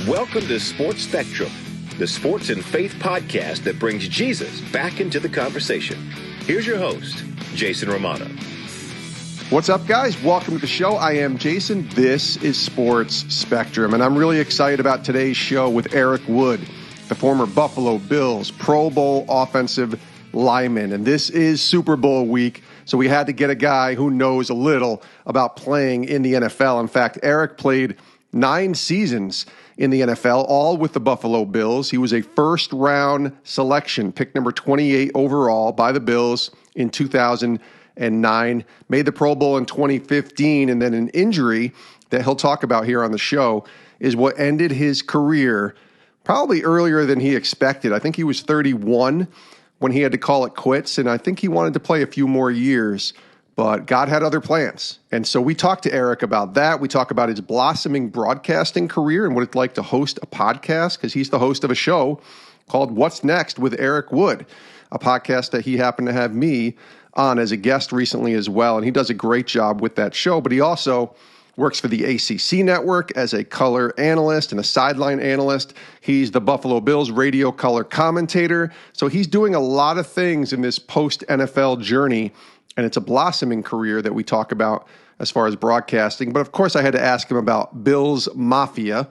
Welcome to Sports Spectrum, the sports and faith podcast that brings Jesus back into the conversation. Here's your host, Jason Romano. What's up, guys? Welcome to the show. I am Jason. This is Sports Spectrum, and I'm really excited about today's show with Eric Wood, the former Buffalo Bills Pro Bowl offensive lineman. And this is Super Bowl week, so we had to get a guy who knows a little about playing in the NFL. In fact, Eric played 9 seasons in the NFL, all with the Buffalo Bills. He was a first-round selection, pick number 28 overall by the Bills in 2009, made the Pro Bowl in 2015, and then an injury that he'll talk about here on the show is what ended his career probably earlier than he expected. I think he was 31 when he had to call it quits, and I think he wanted to play a few more years, but God had other plans. And so we talked to Eric about that. We talk about his blossoming broadcasting career and what it's like to host a podcast, because he's the host of a show called What's Next with Eric Wood, a podcast that he happened to have me on as a guest recently as well. And he does a great job with that show, but he also works for the ACC Network as a color analyst and a sideline analyst. He's the Buffalo Bills radio color commentator. So he's doing a lot of things in this post-NFL journey, and it's a blossoming career that we talk about as far as broadcasting. But of course, I had to ask him about Bills Mafia,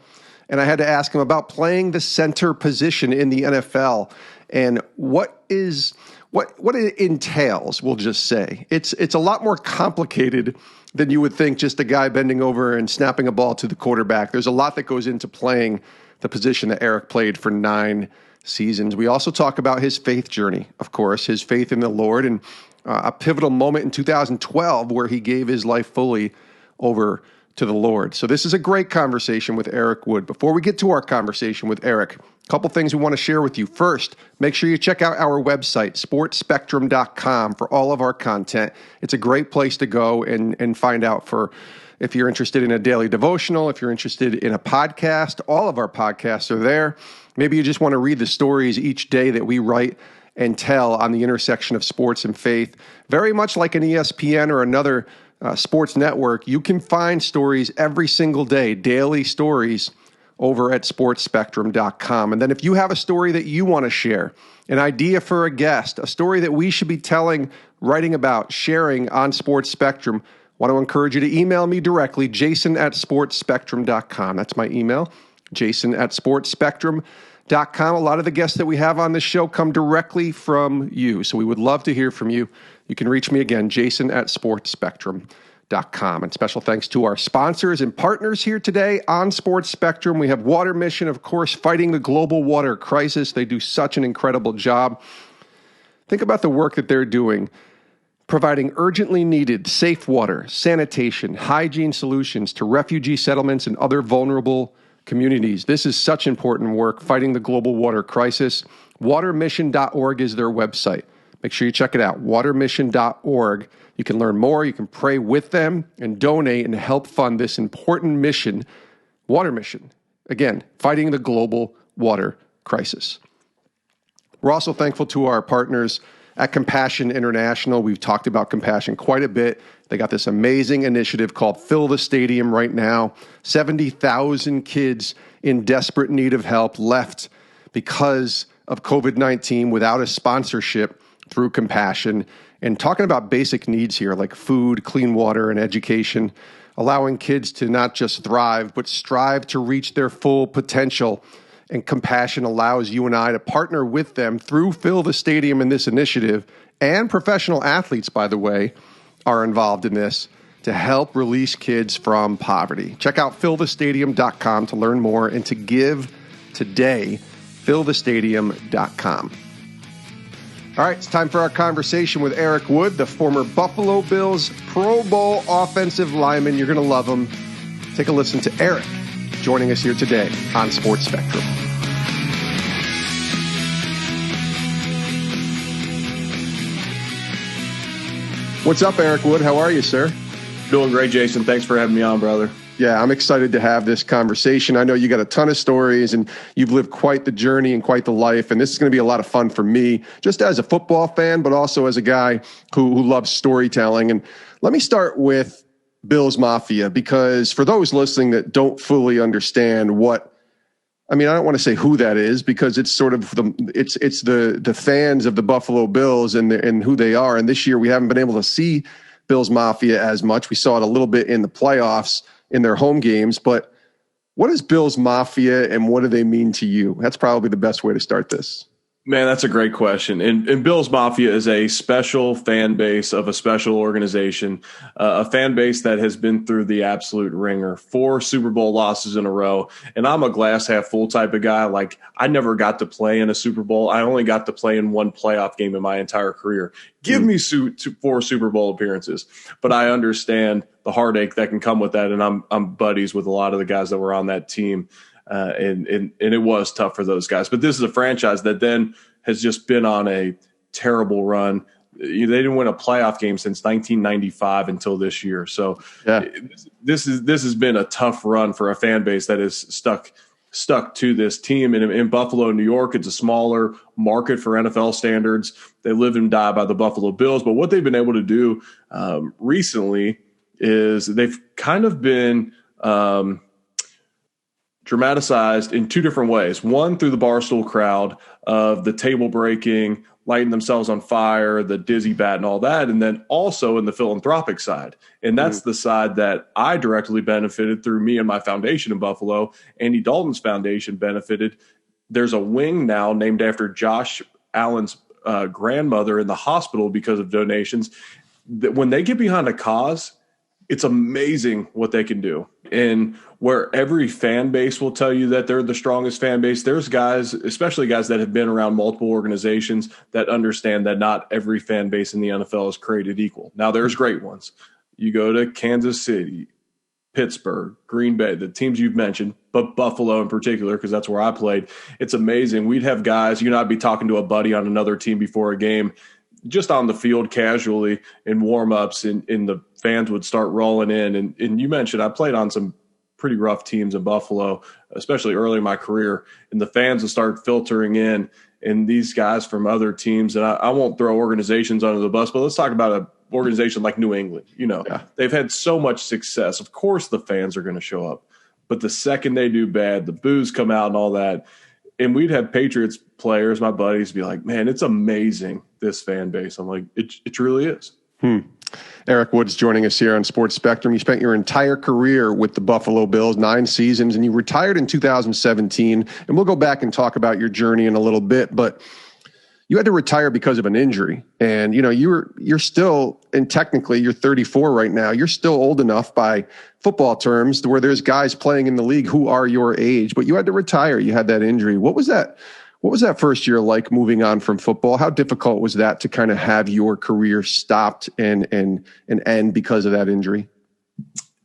and I had to ask him about playing the center position in the NFL and what it entails, we'll just say. It's a lot more complicated than you would think, just a guy bending over and snapping a ball to the quarterback. There's a lot that goes into playing the position that Eric played for 9 seasons. We also talk about his faith journey, of course, his faith in the Lord, and a pivotal moment in 2012 where he gave his life fully over to the Lord. So this is a great conversation with Eric Wood. Before we get to our conversation with Eric, a couple things we want to share with you. First, make sure you check out our website, sportspectrum.com, for all of our content. It's a great place to go and find out for if you're interested in a daily devotional, if you're interested in a podcast. All of our podcasts are there. Maybe you just want to read the stories each day that we write and tell on the intersection of sports and faith. Very much like an ESPN or another sports network, you can find stories every single day, daily stories, over at sportspectrum.com. And then if you have a story that you want to share, an idea for a guest, a story that we should be telling, writing about, sharing on Sports Spectrum, I want to encourage you to email me directly, jason@sportspectrum.com. That's my email, jason@sportspectrum.com. A lot of the guests that we have on this show come directly from you, so we would love to hear from you. You can reach me again, jason@sportspectrum.com. And special thanks to our sponsors and partners here today on Sports Spectrum. We have Water Mission, of course, fighting the global water crisis. They do such an incredible job. Think about the work that they're doing, providing urgently needed safe water, sanitation, hygiene solutions to refugee settlements and other vulnerable communities. This is such important work, fighting the global water crisis. Watermission.org is their website. Make sure you check it out, watermission.org. You can learn more, you can pray with them, and donate and help fund this important mission, Water Mission. Again, fighting the global water crisis. We're also thankful to our partners at Compassion International. We've talked about Compassion quite a bit. They got this amazing initiative called Fill the Stadium right now. 70,000 kids in desperate need of help left because of COVID-19 without a sponsorship through Compassion. And talking about basic needs here like food, clean water, and education, allowing kids to not just thrive, but strive to reach their full potential. And Compassion allows you and I to partner with them through Fill the Stadium in this initiative. And professional athletes, by the way, are involved in this to help release kids from poverty. Check out fillthestadium.com to learn more and to give today, fillthestadium.com. All right, it's time for our conversation with Eric Wood, the former Buffalo Bills Pro Bowl offensive lineman. You're going to love him. Take a listen to Eric joining us here today on Sports Spectrum. What's up, Eric Wood? How are you, sir? Doing great, Jason. Thanks for having me on, brother. Yeah, I'm excited to have this conversation. I know you got a ton of stories and you've lived quite the journey and quite the life. And this is going to be a lot of fun for me, just as a football fan, but also as a guy who loves storytelling. And let me start with Bills Mafia, because for those listening that don't fully understand what I mean, I don't want to say who that is because it's sort of the fans of the Buffalo Bills and who they are. And this year we haven't been able to see Bills Mafia as much. We saw it a little bit in the playoffs in their home games. But what is Bills Mafia and what do they mean to you? That's probably the best way to start this. Man, that's a great question. And Bills Mafia is a special fan base of a special organization, a fan base that has been through the absolute ringer, 4 Super Bowl losses in a row. And I'm a glass half full type of guy. Like, I never got to play in a Super Bowl. I only got to play in 1 playoff game in my entire career. Give me 4 Super Bowl appearances. But I understand the heartache that can come with that. And I'm buddies with a lot of the guys that were on that team. And it was tough for those guys. But this is a franchise that then has just been on a terrible run. They didn't win a playoff game since 1995 until this year. So this has been a tough run for a fan base that is stuck to this team. And in Buffalo, New York, it's a smaller market for NFL standards. They live and die by the Buffalo Bills. But what they've been able to do recently is they've kind of been dramatized in 2 different ways. One, through the Barstool crowd of the table breaking, lighting themselves on fire, the dizzy bat and all that. And then also in the philanthropic side. And that's the side that I directly benefited through me and my foundation in Buffalo. Andy Dalton's foundation benefited. There's a wing now named after Josh Allen's grandmother in the hospital because of donations. When they get behind a cause, it's amazing what they can do. And where every fan base will tell you that they're the strongest fan base, there's guys, especially guys that have been around multiple organizations, that understand that not every fan base in the NFL is created equal. Now, there's great ones. You go to Kansas City, Pittsburgh, Green Bay, the teams you've mentioned, but Buffalo in particular, because that's where I played. It's amazing. We'd have guys, I'd be talking to a buddy on another team before a game, just on the field casually in warm-ups, and the fans would start rolling in. And you mentioned I played on some pretty rough teams in Buffalo, especially early in my career, and the fans would start filtering in, and these guys from other teams, and I won't throw organizations under the bus, but let's talk about an organization like New England. They've had so much success. Of course the fans are going to show up, but the second they do bad, the boos come out and all that. And we'd have Patriots players, my buddies, be like, man, it's amazing, this fan base. I'm like, it truly is. Eric Wood's joining us here on Sports Spectrum. You spent your entire career with the Buffalo Bills, 9 seasons, and you retired in 2017. And we'll go back and talk about your journey in a little bit. But you had to retire because of an injury. And, you're still, and technically you're 34 right now. You're still old enough by football terms to where there's guys playing in the league who are your age, but you had to retire. You had that injury. What was that first year like, moving on from football? How difficult was that to kind of have your career stopped and end because of that injury?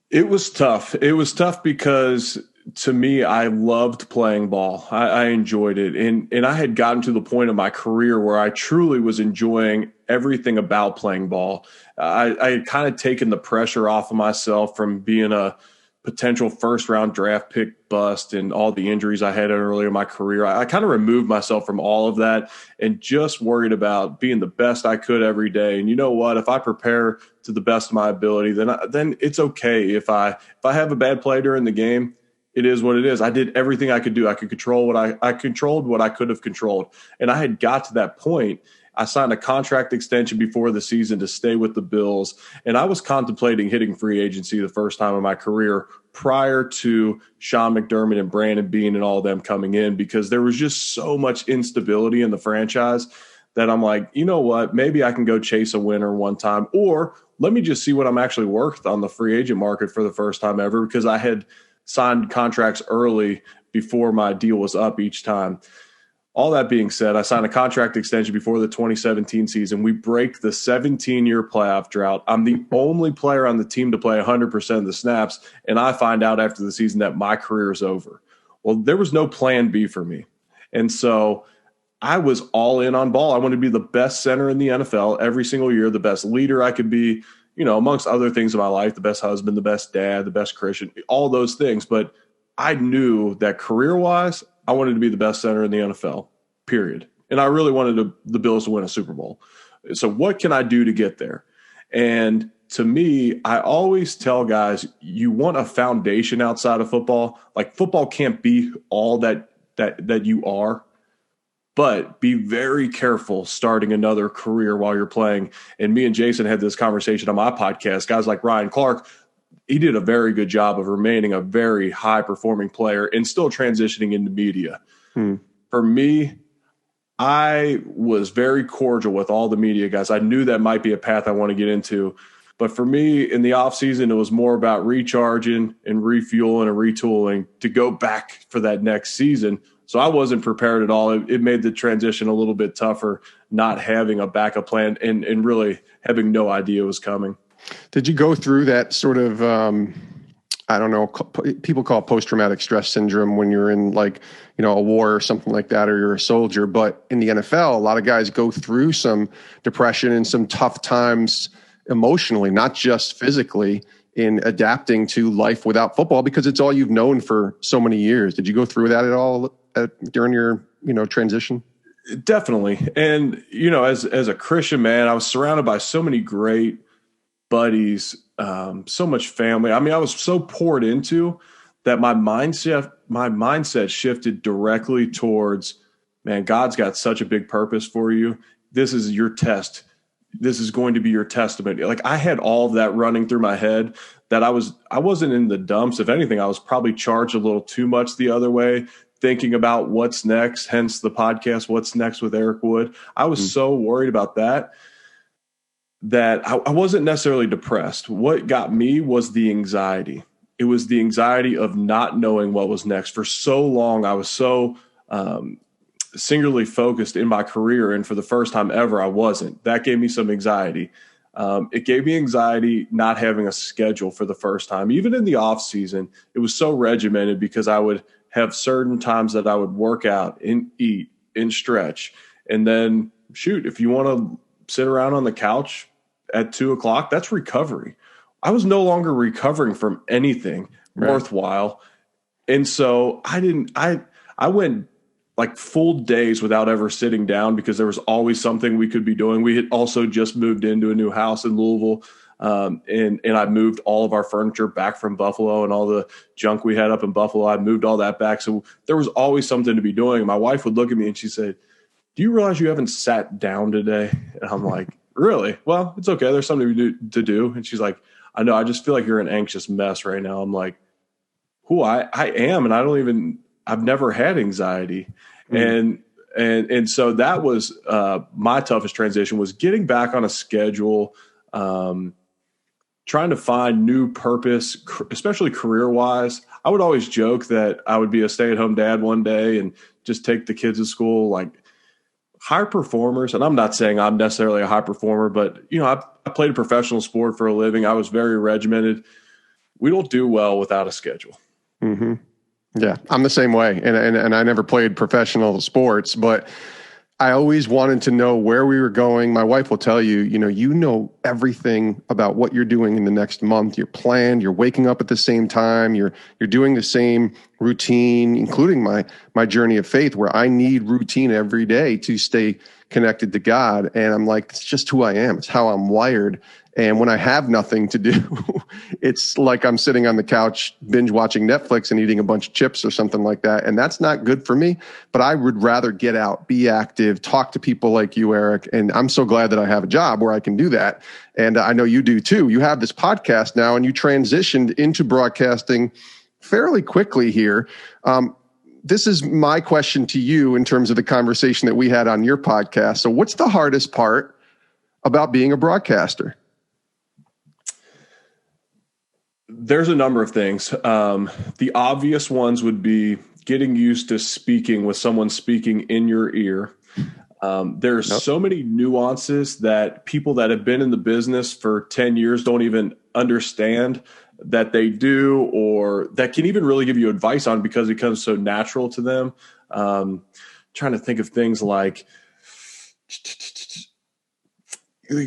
It was tough. It was tough because, to me, I loved playing ball. I enjoyed it. And I had gotten to the point of my career where I truly was enjoying everything about playing ball. I had kind of taken the pressure off of myself from being a potential first-round draft pick bust and all the injuries I had earlier in my career. I kind of removed myself from all of that and just worried about being the best I could every day. And you know what? If I prepare to the best of my ability, then it's okay. If I have a bad play during the game, it is what it is. I did everything I could do. I could control what I controlled what I could have controlled. And I had got to that point. I signed a contract extension before the season to stay with the Bills. And I was contemplating hitting free agency the first time in my career prior to Sean McDermott and Brandon Beane and all of them coming in, because there was just so much instability in the franchise that I'm like, you know what, maybe I can go chase a winner one time, or let me just see what I'm actually worth on the free agent market for the first time ever, because I had signed contracts early before my deal was up each time. All that being said, I signed a contract extension before the 2017 season. We break the 17-year playoff drought. I'm the only player on the team to play 100% of the snaps, and I find out after the season that my career is over. Well, there was no plan B for me. And so I was all in on ball. I wanted to be the best center in the NFL every single year, the best leader I could be, amongst other things in my life, the best husband, the best dad, the best Christian, all those things. But I knew that career-wise, I wanted to be the best center in the NFL, period. And I really wanted the Bills to win a Super Bowl. So what can I do to get there? And to me, I always tell guys, you want a foundation outside of football. Like, football can't be all that that you are, but be very careful starting another career while you're playing. And me and Jason had this conversation on my podcast. Guys like Ryan Clark, he did a very good job of remaining a very high-performing player and still transitioning into media. For me, I was very cordial with all the media guys. I knew that might be a path I want to get into. But for me, in the offseason, it was more about recharging and refueling and retooling to go back for that next season. So I wasn't prepared at all. It made the transition a little bit tougher, not having a backup plan and really having no idea it was coming. Did you go through that sort of, I don't know, people call it post-traumatic stress syndrome when you're in like, a war or something like that, or you're a soldier. But in the NFL, a lot of guys go through some depression and some tough times emotionally, not just physically, in adapting to life without football because it's all you've known for so many years. Did you go through that at all during your, transition? Definitely. And, as a Christian man, I was surrounded by so many great buddies, so much family. I mean, I was so poured into that my mindset shifted directly towards, man, God's got such a big purpose for you. This is your test. This is going to be your testament. Like I had all of that running through my head that I wasn't in the dumps. If anything, I was probably charged a little too much the other way, thinking about what's next, hence the podcast, What's Next with Eric Wood. I was so worried about that I wasn't necessarily depressed. What got me was the anxiety. It was the anxiety of not knowing what was next. For so long, I was so singularly focused in my career, and for the first time ever, I wasn't. That gave me some anxiety. It gave me anxiety not having a schedule for the first time. Even in the off season, it was so regimented because I would have certain times that I would work out and eat and stretch. And then, if you want to sit around on the couch at 2:00, that's recovery. I was no longer recovering from anything worthwhile. And so I went like full days without ever sitting down because there was always something we could be doing. We had also just moved into a new house in Louisville. And I moved all of our furniture back from Buffalo and all the junk we had up in Buffalo. I moved all that back. So there was always something to be doing. My wife would look at me and she said, "Do you realize you haven't sat down today?" And I'm like, "Really? Well, it's okay. There's something to do." And she's like, "I know. I just feel like you're an anxious mess right now." I'm like, I am. And I've never had anxiety. And so that was my toughest transition, was getting back on a schedule, trying to find new purpose, especially career-wise. I would always joke that I would be a stay-at-home dad one day and just take the kids to school. Like high performers, and I'm not saying I'm necessarily a high performer, but, I played a professional sport for a living. I was very regimented. We don't do well without a schedule. Mm-hmm. Yeah, I'm the same way. And I never played professional sports, but I always wanted to know where we were going. My wife will tell you, you know everything about what you're doing in the next month. You're planned, you're waking up at the same time, you're doing the same routine, including my journey of faith, where I need routine every day to stay connected to God. And I'm like, it's just who I am. It's how I'm wired. And when I have nothing to do, it's like I'm sitting on the couch, binge watching Netflix and eating a bunch of chips or something like that. And that's not good for me, but I would rather get out, be active, talk to people like you, Eric. And I'm so glad that I have a job where I can do that. And I know you do too. You have this podcast now and you transitioned into broadcasting fairly quickly here. This is my question to you in terms of the conversation that we had on your podcast. So what's the hardest part about being a broadcaster? There's a number of things. The obvious ones would be getting used to speaking with someone speaking in your ear. There's so many nuances that people that have been in the business for 10 years don't even understand that they do, or that can even really give you advice on because it comes so natural to them. Trying to think of things like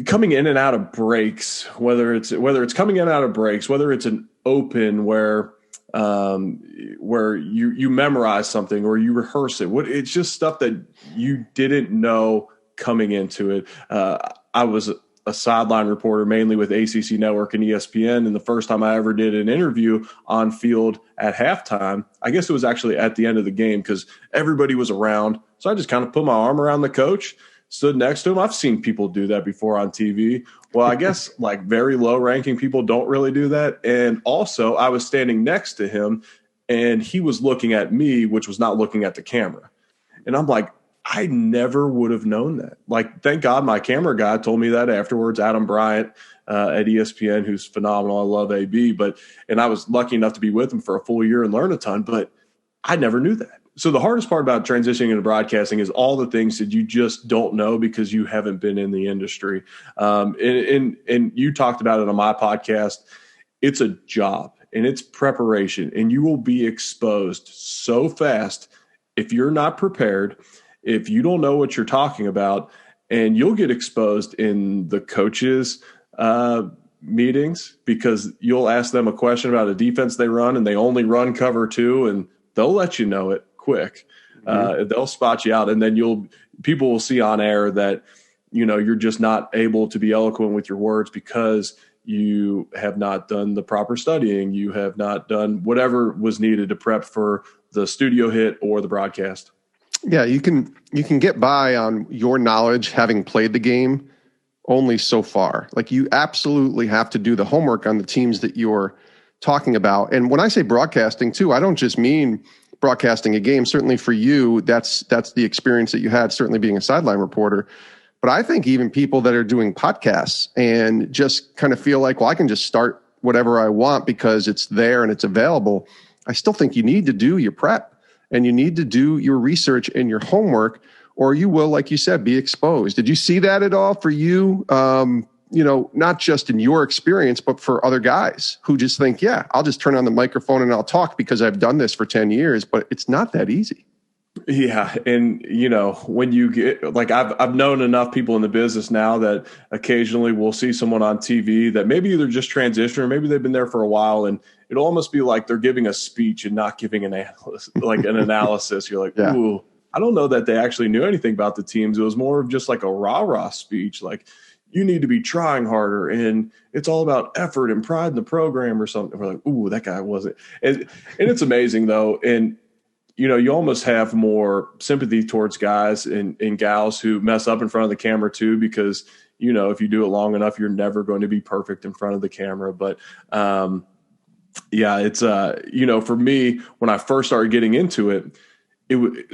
coming in and out of breaks, whether it's coming in and out of breaks, whether it's an open where you memorize something or you rehearse it. It's just stuff that you didn't know coming into it. I was a sideline reporter mainly with ACC Network and ESPN. And the first time I ever did an interview on field at halftime, I guess it was actually at the end of the game because everybody was around. So I just kind of put my arm around the coach, stood next to him. I've seen people do that before on TV. Well, I guess like very low ranking people don't really do that. And also I was standing next to him and he was looking at me, which was not looking at the camera. And I'm like, I never would have known that. Like, thank God my camera guy told me that afterwards, Adam Bryant at ESPN, who's phenomenal. I love AB, and I was lucky enough to be with him for a full year and learn a ton, but I never knew that. So the hardest part about transitioning into broadcasting is all the things that you just don't know because you haven't been in the industry. And you talked about it on my podcast. It's a job and it's preparation, and you will be exposed so fast if you're not prepared, if you don't know what you're talking about, and you'll get exposed in the coaches' meetings because you'll ask them a question about a defense they run and they only run cover 2 and they'll let you know it quick. They'll spot you out, and then people will see on air that, you're just not able to be eloquent with your words because you have not done the proper studying. You have not done whatever was needed to prep for the studio hit or the broadcast. Yeah, you can get by on your knowledge having played the game only so far. Like, you absolutely have to do the homework on the teams that you're talking about. And when I say broadcasting too, I don't just mean broadcasting a game. Certainly for you, that's the experience that you had, certainly being a sideline reporter. But I think even people that are doing podcasts and just kind of feel like, well, I can just start whatever I want because it's there and it's available. I still think you need to do your prep. And you need to do your research and your homework, or you will, like you said, be exposed. Did you see that at all for you? Not just in your experience, but for other guys who just think, yeah, I'll just turn on the microphone and I'll talk because I've done this for 10 years, but it's not that easy. Yeah. And, when you get, like, I've known enough people in the business now that occasionally we'll see someone on TV that maybe they're just transitioning or maybe they've been there for a while, and it'll almost be like they're giving a speech and not giving an analyst, like an analysis. You're like, ooh, I don't know that they actually knew anything about the teams. It was more of just like a rah-rah speech. Like, you need to be trying harder and it's all about effort and pride in the program or something. We're like, ooh, that guy wasn't. And it's amazing though. And, you almost have more sympathy towards guys and gals who mess up in front of the camera too, because, if you do it long enough, you're never going to be perfect in front of the camera. But, it's, for me, when I first started getting into it,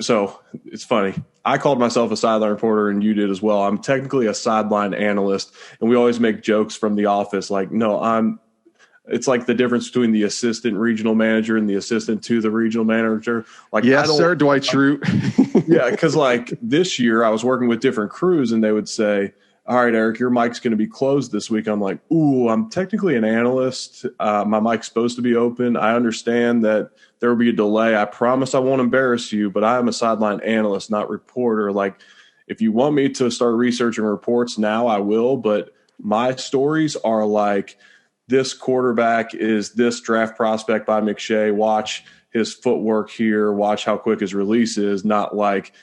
so it's funny. I called myself a sideline reporter and you did as well. I'm technically a sideline analyst, and we always make jokes from the office. Like, no, it's like the difference between the assistant regional manager and the assistant to the regional manager. Like, yes, sir, Dwight Schrute. Yeah. Cause like this year I was working with different crews and they would say, all right, Eric, your mic's going to be closed this week. I'm like, ooh, I'm technically an analyst. My mic's supposed to be open. I understand that there will be a delay. I promise I won't embarrass you, but I am a sideline analyst, not reporter. Like, if you want me to start researching reports now, I will. But my stories are like, this quarterback is this draft prospect by McShay. Watch his footwork here. Watch how quick his release is. Not like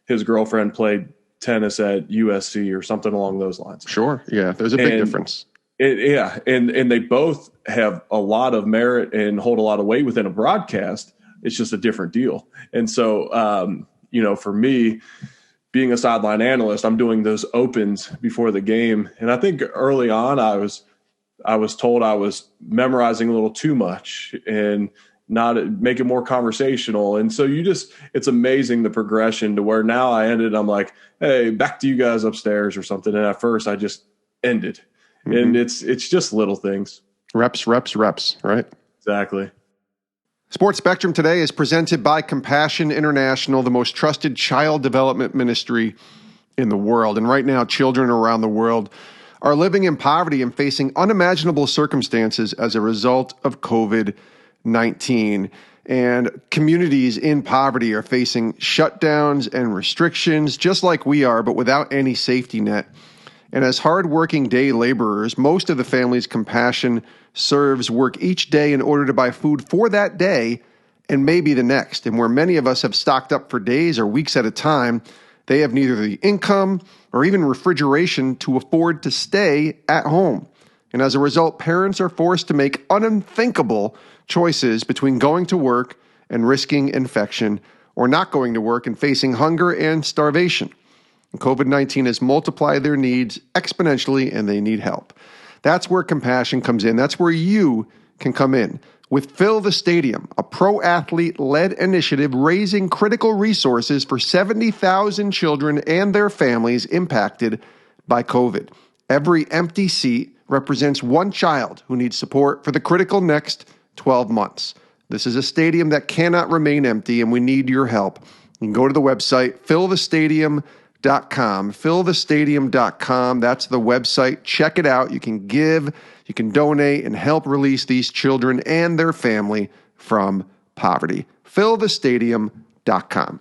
his girlfriend played tennis at USC or something along those lines. Sure. Yeah. There's a big difference. And they both have a lot of merit and hold a lot of weight within a broadcast. It's just a different deal. And so, for me, being a sideline analyst, I'm doing those opens before the game. And I think early on I was told I was memorizing a little too much and not make it more conversational. And so it's amazing the progression to where now I'm like, hey, back to you guys upstairs or something. And at first I just ended. Mm-hmm. And it's just little things. Reps, right? Exactly. Sports Spectrum today is presented by Compassion International, the most trusted child development ministry in the world. And right now, children around the world are living in poverty and facing unimaginable circumstances as a result of COVID-19. And communities in poverty are facing shutdowns and restrictions, just like we are, but without any safety net. And as hardworking day laborers, most of the families Compassion serves work each day in order to buy food for that day and maybe the next. And where many of us have stocked up for days or weeks at a time, They have neither the income or even refrigeration to afford to stay at home. And as a result, parents are forced to make unthinkable choices between going to work and risking infection, or not going to work and facing hunger and starvation. And COVID-19 has multiplied their needs exponentially, and they need help. That's where compassion comes in. That's where you can come in. With Fill the Stadium, a pro-athlete-led initiative raising critical resources for 70,000 children and their families impacted by COVID. Every empty seat represents one child who needs support for the critical next 12 months. This is a stadium that cannot remain empty, and we need your help. You can go to the website, fillthestadium.com. Fillthestadium.com. That's the website. Check it out. You can give, you can donate, and help release these children and their family from poverty. Fillthestadium.com.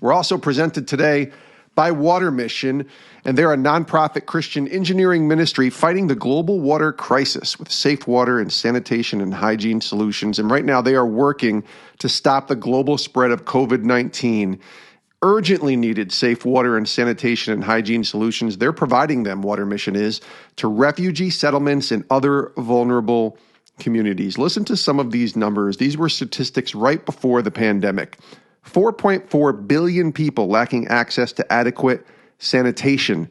We're also presented today by Water Mission, and they're a nonprofit Christian engineering ministry fighting the global water crisis with safe water and sanitation and hygiene solutions. And right now they are working to stop the global spread of COVID-19. Urgently needed safe water and sanitation and hygiene solutions. They're providing them, Water Mission is, to refugee settlements and other vulnerable communities. Listen to some of these numbers. These were statistics right before the pandemic. 4.4 billion people lacking access to adequate sanitation.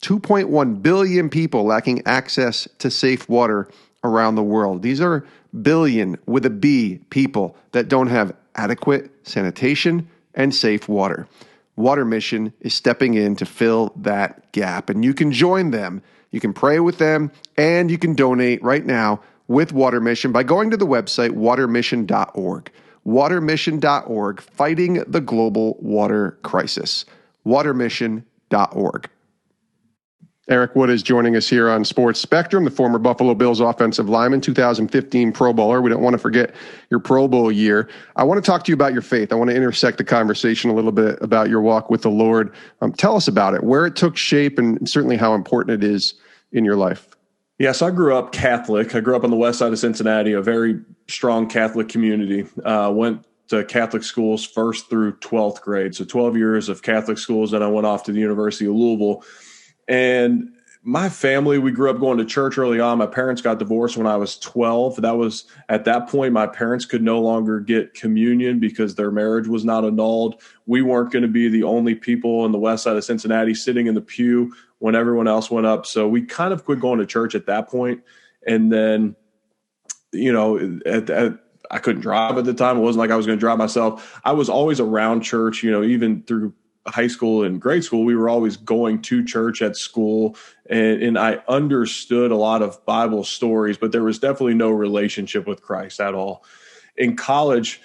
2.1 billion people lacking access to safe water around the world. These are billion with a B people that don't have adequate sanitation and safe water. Water Mission is stepping in to fill that gap, and you can join them. You can pray with them, and you can donate right now with Water Mission by going to the website watermission.org. Watermission.org, fighting the global water crisis. Watermission.org. Eric Wood is joining us here on Sports Spectrum, the former Buffalo Bills offensive lineman, 2015 Pro Bowler. We don't want to forget your Pro Bowl year. I want to talk to you about your faith. I want to intersect the conversation a little bit about your walk with the Lord. Tell us about it, where it took shape, and certainly how important it is in your life. Yeah, so I grew up Catholic. I grew up on the west side of Cincinnati, a very strong Catholic community. Went to Catholic schools 1st through 12th grade. So 12 years of Catholic schools. Then I went off to the University of Louisville. And my family, we grew up going to church early on. My parents got divorced when I was 12. That was, at that point, my parents could no longer get communion because their marriage was not annulled. We weren't going to be the only people in the west side of Cincinnati sitting in the pew when everyone else went up. So we kind of quit going to church at that point. And then, you know, I couldn't drive at the time. It wasn't like I was going to drive myself. I was always around church, you know, even through high school and grade school. We were always going to church at school, and I understood a lot of Bible stories, but there was definitely no relationship with Christ at all. In college,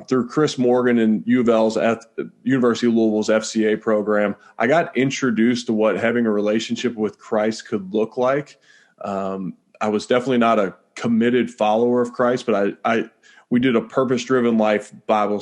through Chris Morgan and U of L's at University of Louisville's FCA program, I got introduced to what having a relationship with Christ could look like. I was definitely not a committed follower of Christ, but we did a purpose-driven life Bible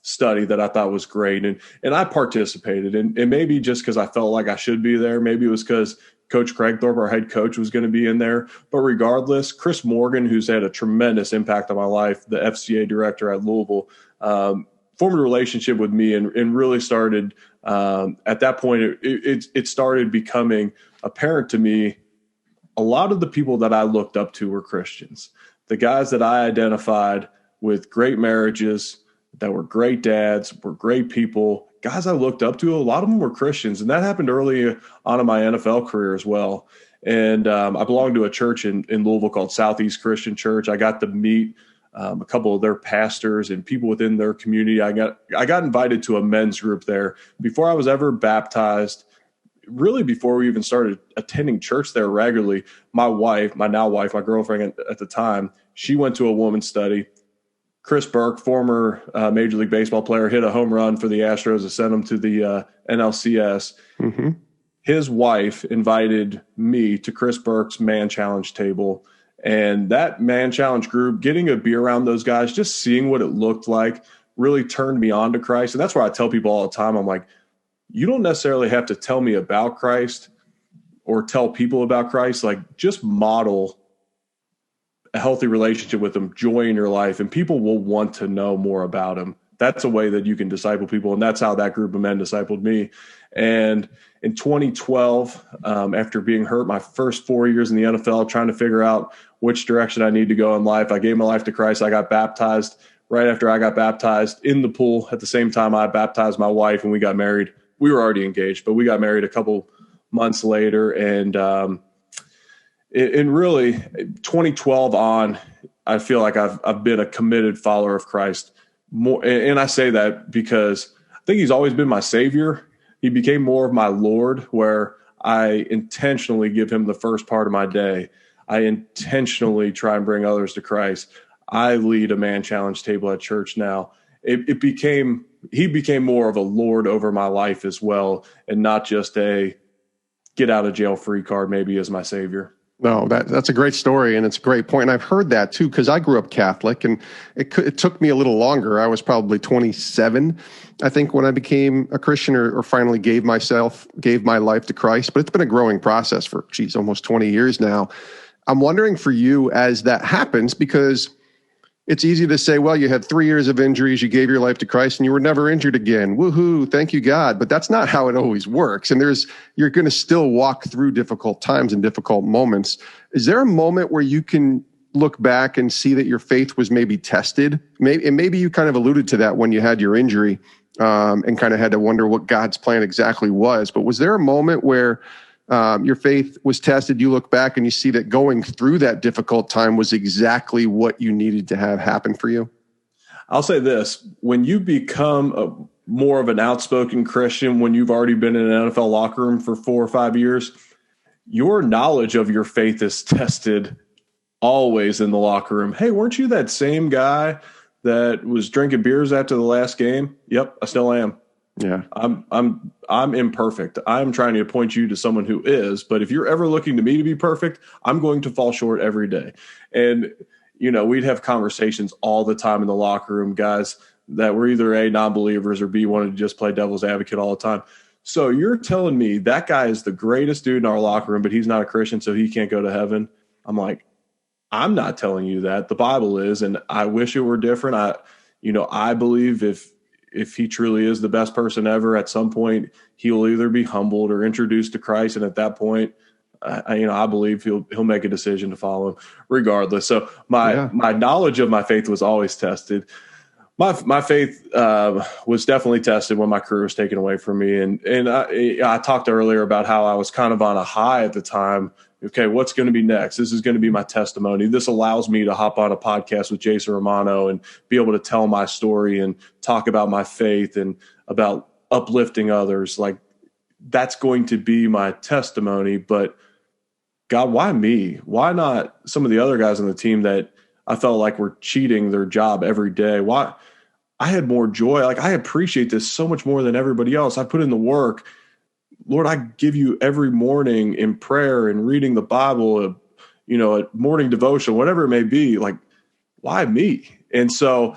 study that I thought was great. And I participated, and maybe just because I felt like I should be there, maybe it was because Coach Craigthorpe, our head coach, was going to be in there. But regardless, Chris Morgan, who's had a tremendous impact on my life, the FCA director at Louisville, formed a relationship with me and really started, at that point, it started becoming apparent to me a lot of the people that I looked up to were Christians. The guys that I identified with great marriages, that were great dads, were great people, guys I looked up to, a lot of them were Christians. And that happened early on in my NFL career as well. And I belonged to a church in Louisville called Southeast Christian Church. I got to meet a couple of their pastors and people within their community. I got invited to a men's group there before I was ever baptized. Really, before we even started attending church there regularly, my girlfriend at the time, she went to a woman's study. Chris Burke, former Major League Baseball player, hit a home run for the Astros to send him to the NLCS. Mm-hmm. His wife invited me to Chris Burke's Man Challenge table. And that Man Challenge group, getting a beer around those guys, just seeing what it looked like, really turned me on to Christ. And that's why I tell people all the time, I'm like, you don't necessarily have to tell me about Christ or tell people about Christ. Like, just model a healthy relationship with him, joy in your life, and people will want to know more about him. that's a way that you can disciple people. And that's how that group of men discipled me. And in 2012, after being hurt my first 4 years in the NFL, trying to figure out which direction I need to go in life, I gave my life to Christ. I got baptized. Right after I got baptized in the pool, at the same time I baptized my wife, and we got married. We were already engaged, but we got married a couple months later. And really 2012 on, I feel like I've been a committed follower of Christ more. And I say that because I think he's always been my savior. He became more of my Lord, where I intentionally give him the first part of my day. I intentionally try and bring others to Christ. I lead a man challenge table at church now. He became more of a Lord over my life as well, and not just a get out of jail free card maybe as my savior. No, that's a great story, and it's a great point. And I've heard that too, because I grew up Catholic, and it took me a little longer. I was probably 27, I think, when I became a Christian or finally gave my life to Christ. But it's been a growing process for, almost 20 years now. I'm wondering for you, as that happens, because it's easy to say, well, you had 3 years of injuries, you gave your life to Christ, and you were never injured again. Woohoo, thank you, God. But that's not how it always works. And you're going to still walk through difficult times and difficult moments. Is there a moment where you can look back and see that your faith was maybe tested? Maybe you kind of alluded to that when you had your injury, and kind of had to wonder what God's plan exactly was. But was there a moment where your faith was tested, you look back and you see that going through that difficult time was exactly what you needed to have happen for you? I'll say this. When you become more of an outspoken Christian, when you've already been in an NFL locker room for 4 or 5 years, your knowledge of your faith is tested always in the locker room. Hey, weren't you that same guy that was drinking beers after the last game? Yep, I still am. Yeah, I'm imperfect. I'm trying to point you to someone who is, but if you're ever looking to me to be perfect, I'm going to fall short every day. And, we'd have conversations all the time in the locker room, guys that were either A, non-believers, or B, wanted to just play devil's advocate all the time. So you're telling me that guy is the greatest dude in our locker room, but he's not a Christian, so he can't go to heaven? I'm like, I'm not telling you that. The Bible is, and I wish it were different. I believe if he truly is the best person ever, at some point he'll either be humbled or introduced to Christ. And at that point, I believe he'll make a decision to follow him regardless. So my knowledge of my faith was always tested. My faith was definitely tested when my career was taken away from me. And I talked earlier about how I was kind of on a high at the time. Okay, what's going to be next? This is going to be my testimony. This allows me to hop on a podcast with Jason Romano and be able to tell my story and talk about my faith and about uplifting others. Like, that's going to be my testimony. But God, why me? Why not some of the other guys on the team that I felt like were cheating their job every day? Why? I had more joy. Like, I appreciate this so much more than everybody else. I put in the work. Lord, I give you every morning in prayer and reading the Bible, a morning devotion, whatever it may be. Like, why me? And so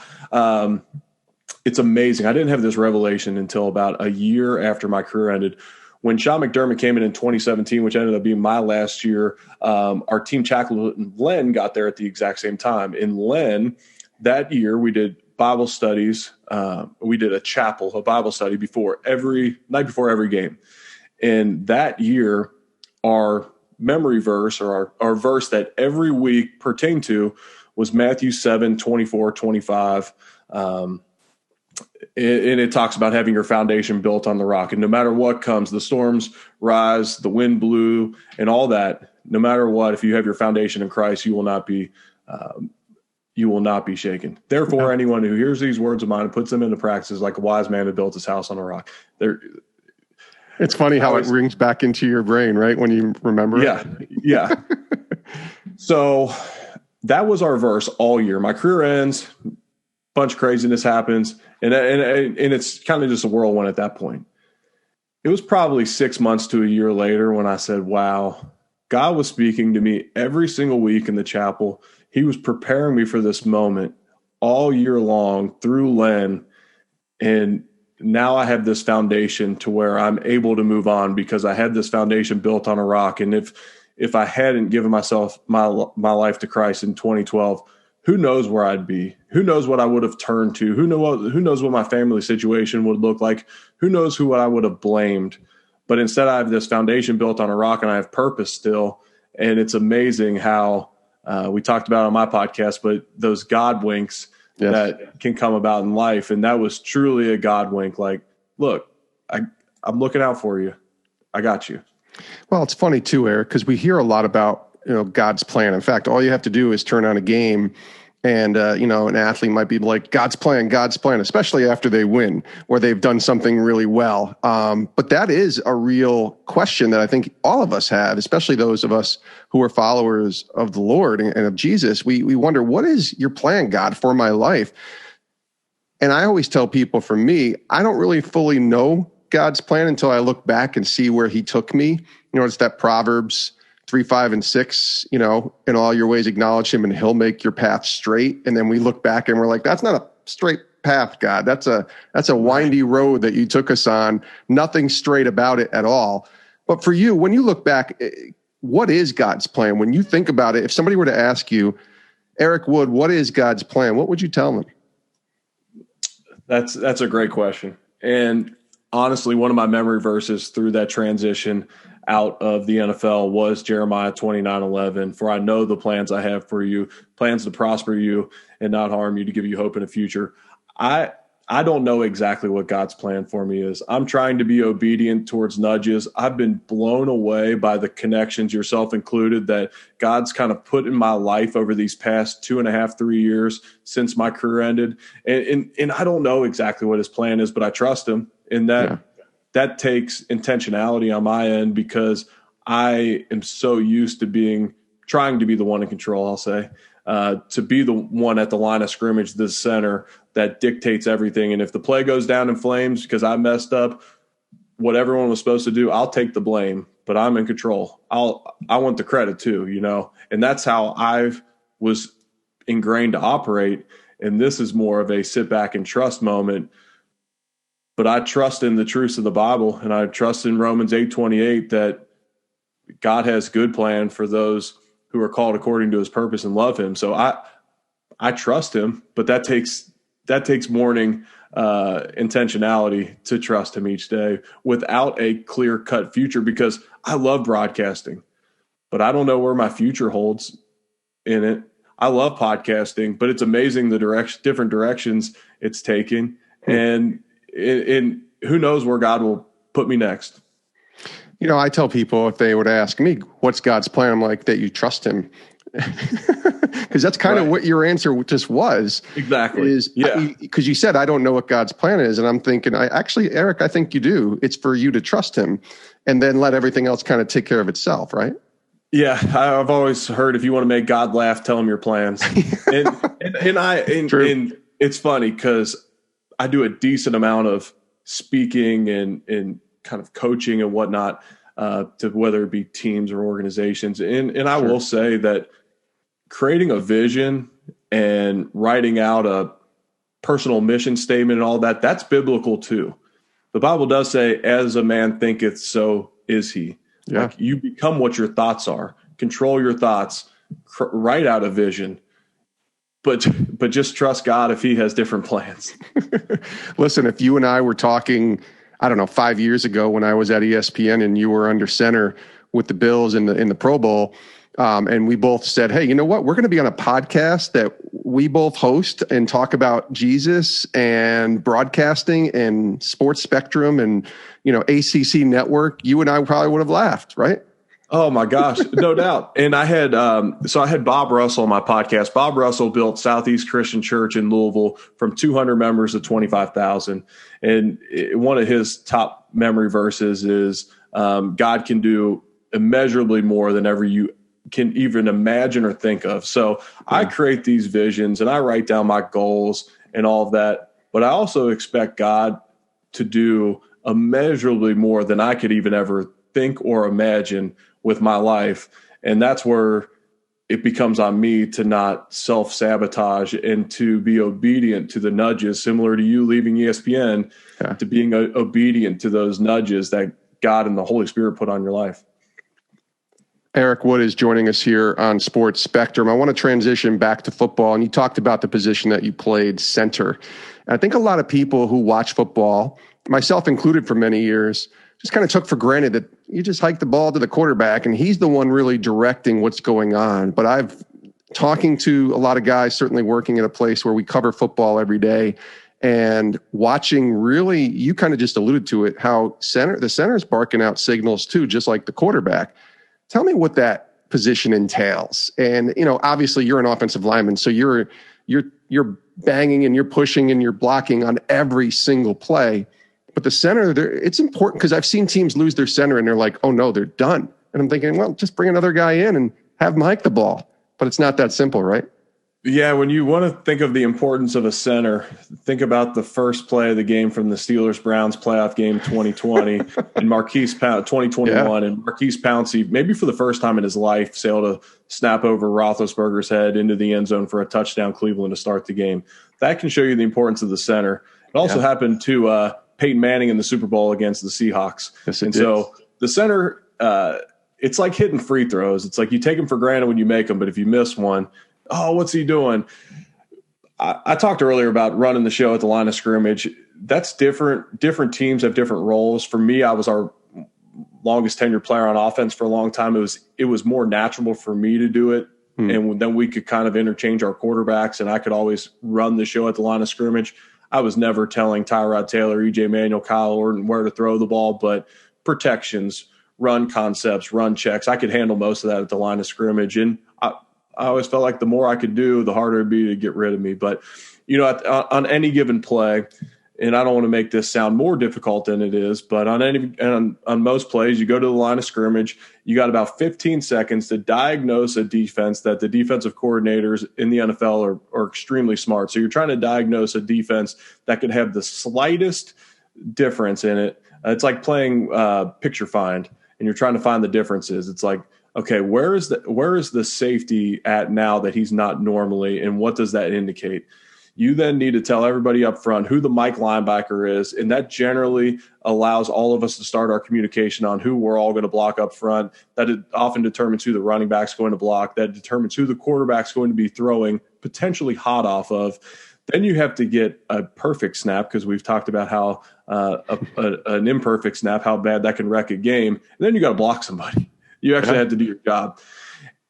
it's amazing. I didn't have this revelation until about a year after my career ended. When Sean McDermott came in 2017, which ended up being my last year, our team chaplain Len got there at the exact same time. In Len, that year, we did Bible studies. We did a Bible study night before every game. And that year, our memory verse, or our verse that every week pertained to, was Matthew 7, 24, 25. And it talks about having your foundation built on the rock. And no matter what comes, the storms rise, the wind blew, and all that, no matter what, if you have your foundation in Christ, you will not be shaken. Therefore, anyone who hears these words of mine and puts them into practice is like a wise man who built his house on a rock. It's funny how it rings back into your brain, right? When you remember it. Yeah. So that was our verse all year. My career ends, bunch of craziness happens, and it's kind of just a whirlwind at that point. It was probably 6 months to a year later when I said, wow, God was speaking to me every single week in the chapel. He was preparing me for this moment all year long through Len, and now I have this foundation to where I'm able to move on because I had this foundation built on a rock. And if I hadn't given myself my life to Christ in 2012, who knows where I'd be? Who knows what I would have turned to? Who knows what my family situation would look like? Who knows what I would have blamed? But instead, I have this foundation built on a rock, and I have purpose still. And it's amazing how we talked about on my podcast, but those God winks that can come about in life. And that was truly a God wink. Like, look, I'm looking out for you. I got you. Well, it's funny too, Eric, because we hear a lot about, God's plan. In fact, all you have to do is turn on a game and, an athlete might be like, God's plan, especially after they win or they've done something really well. But that is a real question that I think all of us have, especially those of us who are followers of the Lord and of Jesus. We wonder, what is your plan, God, for my life? And I always tell people, for me, I don't really fully know God's plan until I look back and see where he took me. It's that Proverbs 3, 5, and 6, in all your ways acknowledge him and he'll make your path straight. And then we look back and we're like, that's not a straight path, God. That's a windy road that you took us on. Nothing straight about it at all. But for you, when you look back, what is God's plan? When you think about it, if somebody were to ask you, Eric Wood, what is God's plan? What would you tell them? That's a great question. And honestly, one of my memory verses through that transition out of the NFL was Jeremiah 29:11. For I know the plans I have for you, plans to prosper you and not harm you, to give you hope in the future. I don't know exactly what God's plan for me is. I'm trying to be obedient towards nudges. I've been blown away by the connections, yourself included, that God's kind of put in my life over these past 2.5, 3 years since my career ended. And I don't know exactly what his plan is, but I trust him in that. That takes intentionality on my end, because I am so used to trying to be the one in control, I'll say, to be the one at the line of scrimmage, the center that dictates everything. And if the play goes down in flames because I messed up what everyone was supposed to do, I'll take the blame, but I'm in control. I want the credit too, and that's how I was ingrained to operate. And this is more of a sit back and trust moment. But I trust in the truths of the Bible, and I trust in Romans 8:28 that God has good plan for those who are called according to his purpose and love him. So I trust him, but that takes morning intentionality to trust him each day without a clear-cut future, because I love broadcasting, but I don't know where my future holds in it. I love podcasting, but it's amazing the different directions it's taking. And who knows where God will put me next. I tell people, if they would ask me, what's God's plan? I'm like, that you trust him. Because that's kind of what your answer just was. Exactly. Because you said, I don't know what God's plan is. And I'm thinking, Eric, I think you do. It's for you to trust him and then let everything else kind of take care of itself, right? Yeah, I've always heard, if you want to make God laugh, tell him your plans. and it's funny because I do a decent amount of speaking and kind of coaching and whatnot, to whether it be teams or organizations. And I will say that creating a vision and writing out a personal mission statement and all that, that's biblical too. The Bible does say, as a man thinketh, so is he. Yeah. Like, you become what your thoughts are. Control your thoughts, write out a vision. But just trust God if he has different plans. Listen, if you and I were talking, 5 years ago when I was at ESPN and you were under center with the Bills in the Pro Bowl, and we both said, hey, you know what? We're going to be on a podcast that we both host and talk about Jesus and broadcasting and Sports Spectrum and, ACC Network. You and I probably would have laughed, right? Oh my gosh, no doubt. And I had Bob Russell on my podcast. Bob Russell built Southeast Christian Church in Louisville from 200 members to 25,000. And one of his top memory verses is, God can do immeasurably more than ever you can even imagine or think of. So I create these visions and I write down my goals and all of that. But I also expect God to do immeasurably more than I could even ever think or imagine with my life. And that's where it becomes on me to not self-sabotage and to be obedient to the nudges, similar to you leaving ESPN, to being obedient to those nudges that God and the Holy Spirit put on your life. Eric Wood is joining us here on Sports Spectrum. I want to transition back to football, and you talked about the position that you played, center. And I think a lot of people who watch football, myself included for many years, just kind of took for granted that you just hike the ball to the quarterback, and he's the one really directing what's going on. But I've talking to a lot of guys, certainly working at a place where we cover football every day, and watching really, you kind of just alluded to it, how the center is barking out signals too, just like the quarterback. Tell me what that position entails. And, obviously you're an offensive lineman, so you're banging and you're pushing and you're blocking on every single play. But the center, it's important because I've seen teams lose their center and they're like, oh no, they're done. And I'm thinking, well, just bring another guy in and have him hike the ball. But it's not that simple, right? Yeah, when you want to think of the importance of a center, think about the first play of the game from the Steelers-Browns playoff game 2020 and 2021, yeah. And Marquise Pouncey, maybe for the first time in his life, sailed to snap over Roethlisberger's head into the end zone for a touchdown Cleveland to start the game. That can show you the importance of the center. It also happened to Peyton Manning in the Super Bowl against the Seahawks. Yes, and so the center, it's like hitting free throws. It's like you take them for granted when you make them, but if you miss one, oh, what's he doing? I talked earlier about running the show at the line of scrimmage. That's different. Different teams have different roles. For me, I was our longest tenured player on offense for a long time. It was more natural for me to do it. And then we could kind of interchange our quarterbacks, and I could always run the show at the line of scrimmage. I was never telling Tyrod Taylor, EJ Manuel, Kyle Orton where to throw the ball, but protections, run concepts, run checks, I could handle most of that at the line of scrimmage. And I always felt like the more I could do, the harder it'd be to get rid of me. But, on any given play, and I don't want to make this sound more difficult than it is, but on most plays, you go to the line of scrimmage, you got about 15 seconds to diagnose a defense that the defensive coordinators in the NFL are extremely smart. So you're trying to diagnose a defense that could have the slightest difference in it. It's like playing picture find, and you're trying to find the differences. It's like, okay, where is the safety at now that he's not normally, and what does that indicate? You then need to tell everybody up front who the Mike linebacker is, and that generally allows all of us to start our communication on who we're all going to block up front. That it often determines who the running back's going to block. That determines who the quarterback's going to be throwing potentially hot off of. Then you have to get a perfect snap, because we've talked about how an imperfect snap, how bad that can wreck a game. And then you got to block somebody. You actually had to do your job.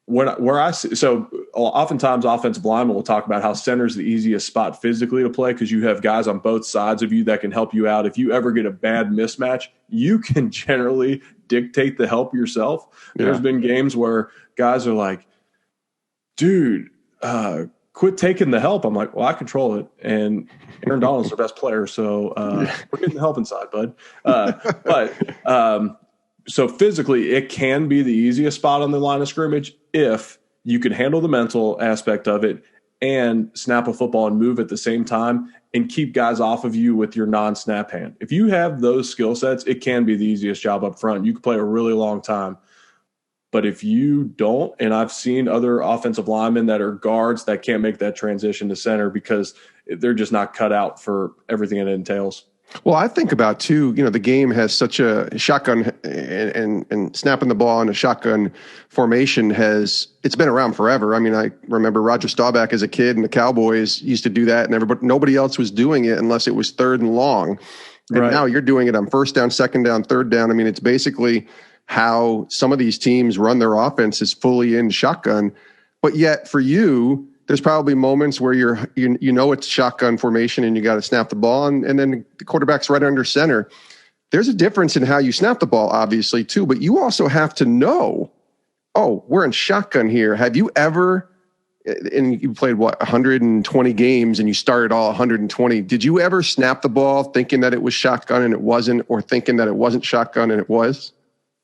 So oftentimes offensive linemen will talk about how center is the easiest spot physically to play, because you have guys on both sides of you that can help you out. If you ever get a bad mismatch, you can generally dictate the help yourself. Yeah. There's been games where guys are like, dude, quit taking the help. I'm like, well, I control it. And Aaron Donald's our best player. So we're getting the help inside, bud. So physically, it can be the easiest spot on the line of scrimmage if you can handle the mental aspect of it and snap a football and move at the same time and keep guys off of you with your non-snap hand. If you have those skill sets, it can be the easiest job up front. You can play a really long time. But if you don't, and I've seen other offensive linemen that are guards that can't make that transition to center because they're just not cut out for everything it entails. Well, I think about too, the game has such a shotgun and snapping the ball in a shotgun formation it's been around forever. I mean, I remember Roger Staubach as a kid, and the Cowboys used to do that, and nobody else was doing it unless it was third and long. And right. Now you're doing it on first down, second down, third down. I mean, it's basically how some of these teams run their offense is fully in shotgun. But yet for you, there's probably moments where it's shotgun formation and you got to snap the ball, and then the quarterback's right under center. There's a difference in how you snap the ball, obviously, too, but you also have to know, we're in shotgun here. Have you ever, and you played 120 games and you started all 120. Did you ever snap the ball thinking that it was shotgun and it wasn't, or thinking that it wasn't shotgun and it was?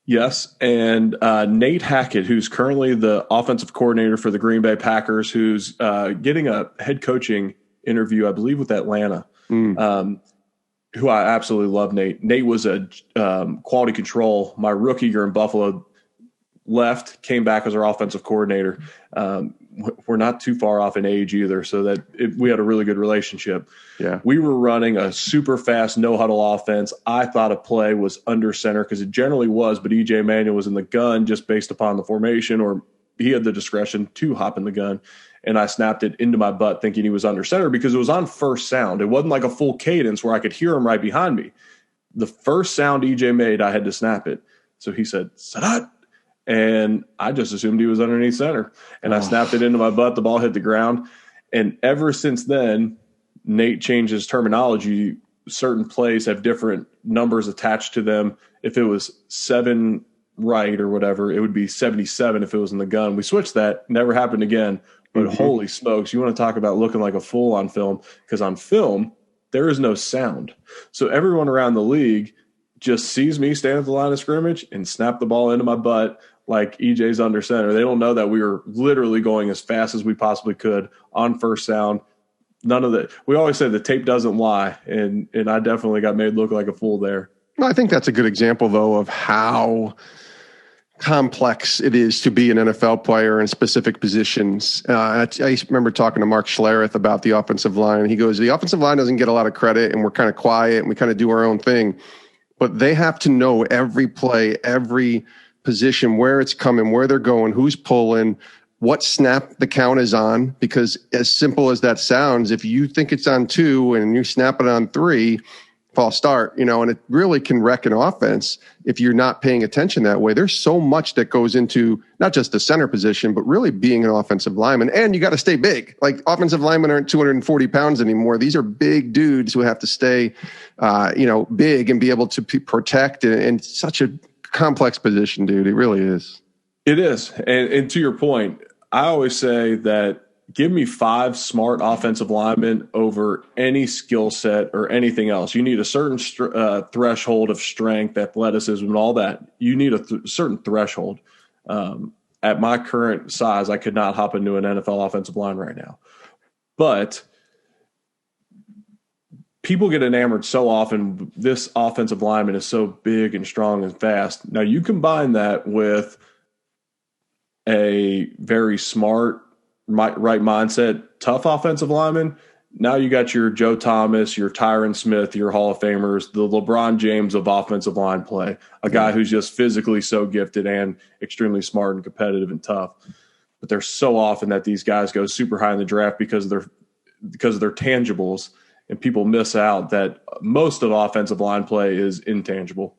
Yes, and Nate Hackett, who's currently the offensive coordinator for the Green Bay Packers, who's getting a head coaching interview, I believe, with Atlanta, who I absolutely love. Nate was a quality control my rookie year in Buffalo. left, came back as our offensive coordinator. We're not too far off in age either, so that we had a really good relationship. Yeah. We were running a super fast no-huddle offense. I thought a play was under center because it generally was, but E.J. Manuel was in the gun just based upon the formation, or he had the discretion to hop in the gun. And I snapped it into my butt thinking he was under center because it was on first sound. It wasn't like a full cadence where I could hear him right behind me. The first sound EJ made, I had to snap it. So he said, Sadat. And I just assumed he was underneath center. And I snapped it into my butt. The ball hit the ground. And ever since then, Nate changed his terminology. Certain plays have different numbers attached to them. If it was 7 right or whatever, it would be 77 if it was in the gun. We switched that. Never happened again. But holy smokes, you want to talk about looking like a fool on film, because on film, there is no sound. So everyone around the league just sees me stand at the line of scrimmage and snap the ball into my butt like EJ's under center. They don't know that we were literally going as fast as we possibly could on first sound. None of that. We always say the tape doesn't lie, and I definitely got made look like a fool there. Well, I think that's a good example, though, of how complex it is to be an NFL player in specific positions. I remember talking to Mark Schlereth about the offensive line. He goes, the offensive line doesn't get a lot of credit, and we're kind of quiet, and we kind of do our own thing. But they have to know every play, every position, where it's coming, where they're going, who's pulling, what snap the count is on. Because as simple as that sounds, if you think it's on 2 and you snap it on 3, false start, and it really can wreck an offense if you're not paying attention that way. There's so much that goes into not just the center position, but really being an offensive lineman. And you got to stay big. Like, offensive linemen aren't 240 pounds anymore. These are big dudes who have to stay, big and be able to protect. And such a complex position, dude. It really is. It is. And to your point, I always say that give me 5 smart offensive linemen over any skill set or anything else. You need a certain threshold of strength, athleticism, and all that. You need a certain threshold. At my current size, I could not hop into an NFL offensive line right now. But people get enamored so often. This offensive lineman is so big and strong and fast. Now, you combine that with a very smart, right mindset, tough offensive lineman. Now you got your Joe Thomas, your Tyron Smith, your Hall of Famers, the LeBron James of offensive line play, a guy who's just physically so gifted and extremely smart and competitive and tough. But there's so often that these guys go super high in the draft because of their tangibles, and people miss out that most of offensive line play is intangible.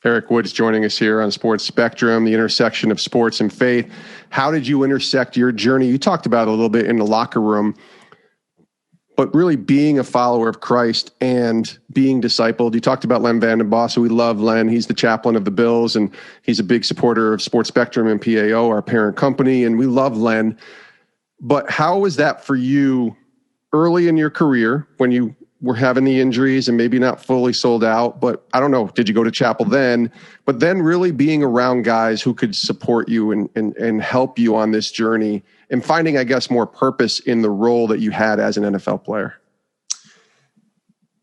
Eric Wood's joining us here on Sports Spectrum, the intersection of sports and faith. How did you intersect your journey? You talked about it a little bit in the locker room, but really being a follower of Christ and being discipled. You talked about Len Vandenboss. We love Len. He's the chaplain of the Bills, and he's a big supporter of Sports Spectrum and PAO, our parent company, and we love Len. But how was that for you early in your career when you were having the injuries and maybe not fully sold out, but I don't know, did you go to chapel then? But then really being around guys who could support you and help you on this journey and finding, I guess, more purpose in the role that you had as an NFL player.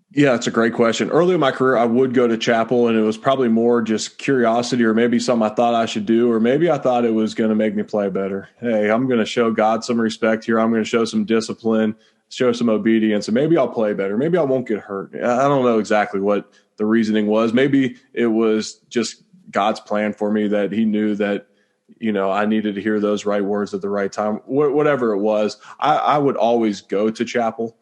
Yeah, it's a great question. Early in my career, I would go to chapel, and it was probably more just curiosity, or maybe something I thought I should do, or maybe I thought it was going to make me play better. Hey, I'm going to show God some respect here. I'm going to show some discipline, show some obedience, and maybe I'll play better. Maybe I won't get hurt. I don't know exactly what the reasoning was. Maybe it was just God's plan for me, that he knew that, I needed to hear those right words at the right time. Whatever it was, I would always go to chapel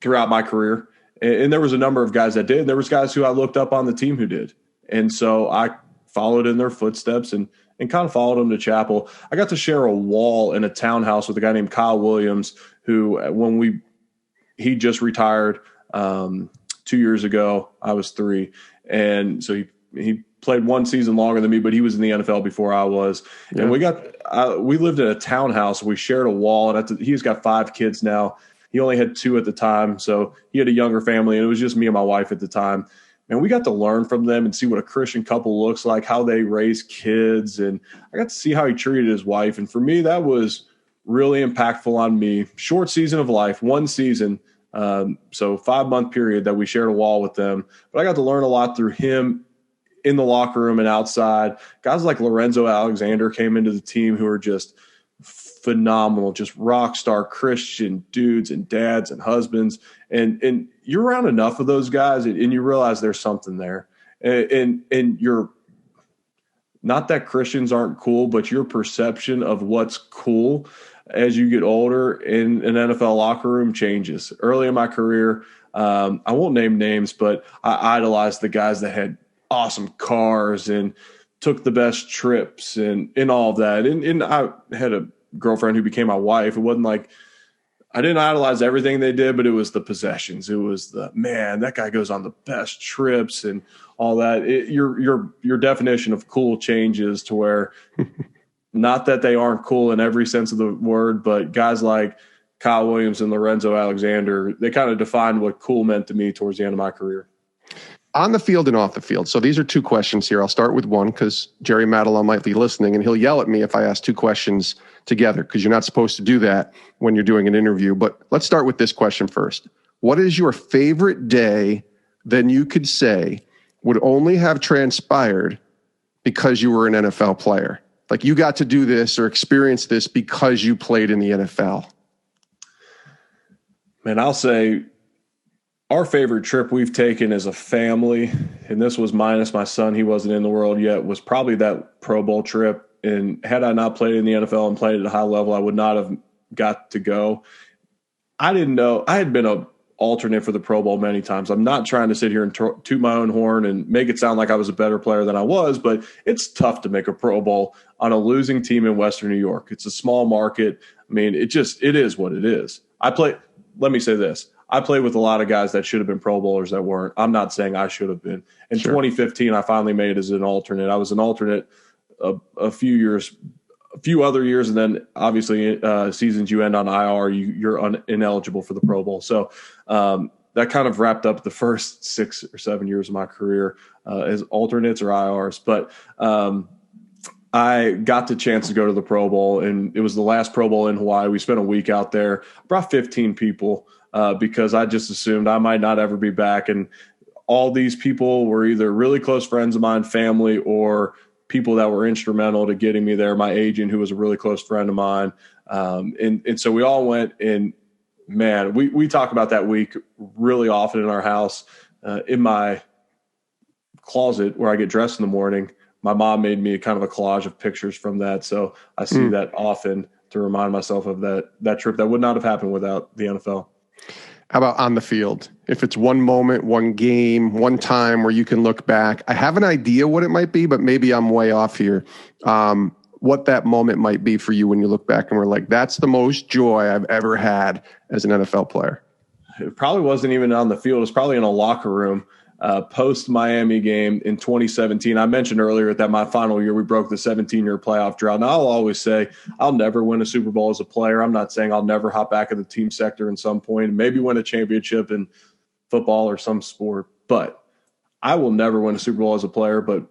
throughout my career. And there was a number of guys that did. There was guys who I looked up on the team who did. And so I followed in their footsteps and kind of followed them to chapel. I got to share a wall in a townhouse with a guy named Kyle Williams, who he just retired 2 years ago. I was 3. And so he played 1 season longer than me, but he was in the NFL before I was. Yeah. And we lived in a townhouse. We shared a wall, and he's got 5 kids now. He only had 2 at the time. So he had a younger family, and it was just me and my wife at the time. And we got to learn from them and see what a Christian couple looks like, how they raise kids. And I got to see how he treated his wife. And for me, that was really impactful on me. Short season of life, 1 season. So 5-month period that we shared a wall with them. But I got to learn a lot through him in the locker room and outside. Guys like Lorenzo Alexander came into the team who are just phenomenal, just rock star Christian dudes and dads and husbands. And you're around enough of those guys and you realize there's something there. And you're not that Christians aren't cool, but your perception of what's cool as you get older in an NFL locker room changes. Early in my career, I won't name names, but I idolized the guys that had awesome cars and took the best trips and all of that. And I had a girlfriend who became my wife. It wasn't like I didn't idolize everything they did, but it was the possessions. It was the, man, that guy goes on the best trips and all that. Your definition of cool changes to where not that they aren't cool in every sense of the word, but guys like Kyle Williams and Lorenzo Alexander, they kind of defined what cool meant to me towards the end of my career. On the field and off the field. So these are two questions here. I'll start with one because Jerry Madelon might be listening and he'll yell at me if I ask two questions together because you're not supposed to do that when you're doing an interview. But let's start with this question first. What is your favorite day that you could say would only have transpired because you were an NFL player? Like you got to do this or experience this because you played in the NFL. Man, I'll say our favorite trip we've taken as a family, and this was minus my son, he wasn't in the world yet, was probably that Pro Bowl trip. And had I not played in the NFL and played at a high level, I would not have got to go. I didn't know. I had been an alternate for the Pro Bowl many times. I'm not trying to sit here and toot my own horn and make it sound like I was a better player than I was, but it's tough to make a Pro Bowl on a losing team in Western New York. It's a small market. I mean, it is what it is. Let me say this. I played with a lot of guys that should have been Pro Bowlers that weren't. I'm not saying I should have been. In 2015, I finally made it as an alternate. I was an alternate a few other years, and then obviously seasons you end on IR, you're ineligible for the Pro Bowl. So that kind of wrapped up the first 6 or 7 years of my career as alternates or IRs. But I got the chance to go to the Pro Bowl, and it was the last Pro Bowl in Hawaii. We spent a week out there, brought 15 people. Because I just assumed I might not ever be back. And all these people were either really close friends of mine, family, or people that were instrumental to getting me there. My agent, who was a really close friend of mine. And so we all went, and man, we talk about that week really often in our house. In my closet where I get dressed in the morning, my mom made me kind of a collage of pictures from that. So I see that often to remind myself of that trip that would not have happened without the NFL. How about on the field? If it's one moment, one game, one time where you can look back, I have an idea what it might be, but maybe I'm way off here. What that moment might be for you when you look back and we're like, that's the most joy I've ever had as an NFL player. It probably wasn't even on the field. It was probably in a locker room post-Miami game in 2017. I mentioned earlier that my final year, we broke the 17-year playoff drought. Now, I'll always say I'll never win a Super Bowl as a player. I'm not saying I'll never hop back in the team sector in some point and maybe win a championship in football or some sport. But I will never win a Super Bowl as a player. But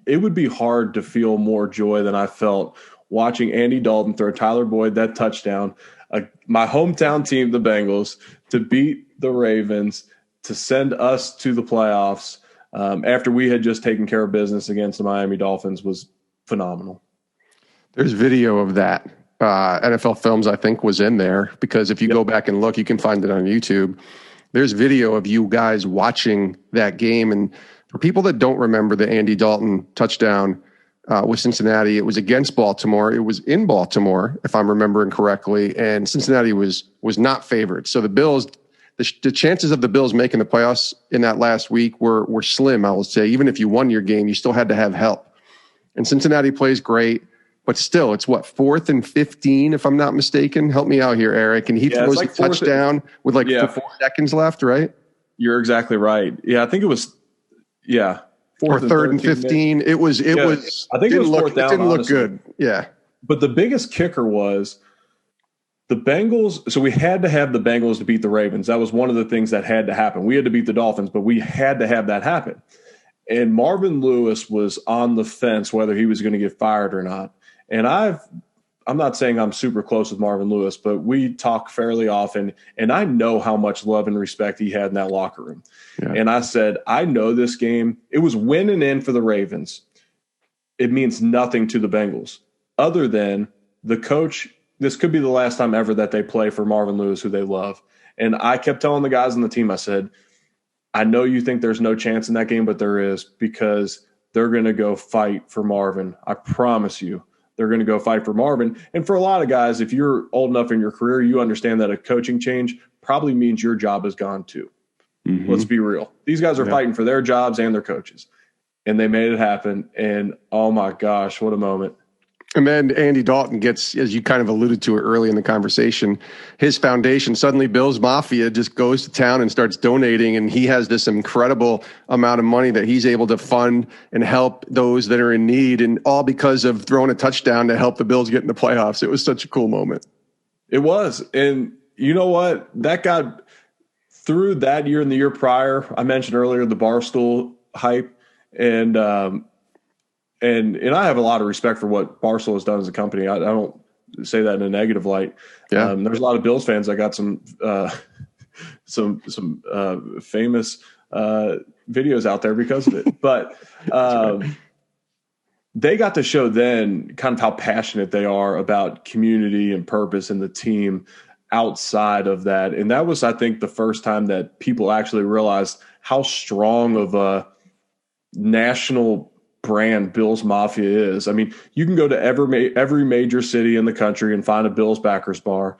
it would be hard to feel more joy than I felt watching Andy Dalton throw Tyler Boyd that touchdown, my hometown team, the Bengals, to beat the Ravens, to send us to the playoffs after we had just taken care of business against the Miami Dolphins was phenomenal. There's video of that. NFL Films, I think, was in there because if you go back and look, you can find it on YouTube. There's video of you guys watching that game. And for people that don't remember the Andy Dalton touchdown with Cincinnati, it was against Baltimore. It was in Baltimore, if I'm remembering correctly. And Cincinnati was not favored. So the Bills, the chances of the Bills making the playoffs in that last week were slim, I will say. Even if you won your game, you still had to have help. And Cincinnati plays great, but still, it's 4th and 15, if I'm not mistaken. Help me out here, Eric. And he throws a touchdown with 4 seconds left, right? You're exactly right. Yeah, I think it was, 4th or 3rd and 15. It was. I think it was 4th down. It didn't look good. Yeah. But the biggest kicker was the Bengals. So we had to have the Bengals to beat the Ravens. That was one of the things that had to happen. We had to beat the Dolphins, but we had to have that happen. And Marvin Lewis was on the fence whether he was going to get fired or not. And I've I'm not saying I'm super close with Marvin Lewis, but we talk fairly often, and I know how much love and respect he had in that locker room. Yeah. And I said, I know this game. It was win and in for the Ravens. It means nothing to the Bengals other than the coach. This could be the last time ever that they play for Marvin Lewis, who they love. And I kept telling the guys on the team, I said, I know you think there's no chance in that game, but there is, because they're going to go fight for Marvin. I promise you, they're going to go fight for Marvin. And for a lot of guys, if you're old enough in your career, you understand that a coaching change probably means your job is gone too. Mm-hmm. Let's be real. These guys are fighting for their jobs and their coaches. And they made it happen. And oh my gosh, what a moment. And then Andy Dalton gets, as you kind of alluded to it early in the conversation, his foundation, suddenly Bills Mafia just goes to town and starts donating. And he has this incredible amount of money that he's able to fund and help those that are in need. And all because of throwing a touchdown to help the Bills get in the playoffs. It was such a cool moment. It was. And you know what? That got through that year and the year prior. I mentioned earlier the Barstool hype. And I have a lot of respect for what Barstool has done as a company. I don't say that in a negative light. Yeah. There's a lot of Bills fans that got some famous videos out there because of it. But they got to show then kind of how passionate they are about community and purpose and the team outside of that. And that was, I think, the first time that people actually realized how strong of a national brand Bills Mafia is. I mean, you can go to every major city in the country and find a Bills backers bar.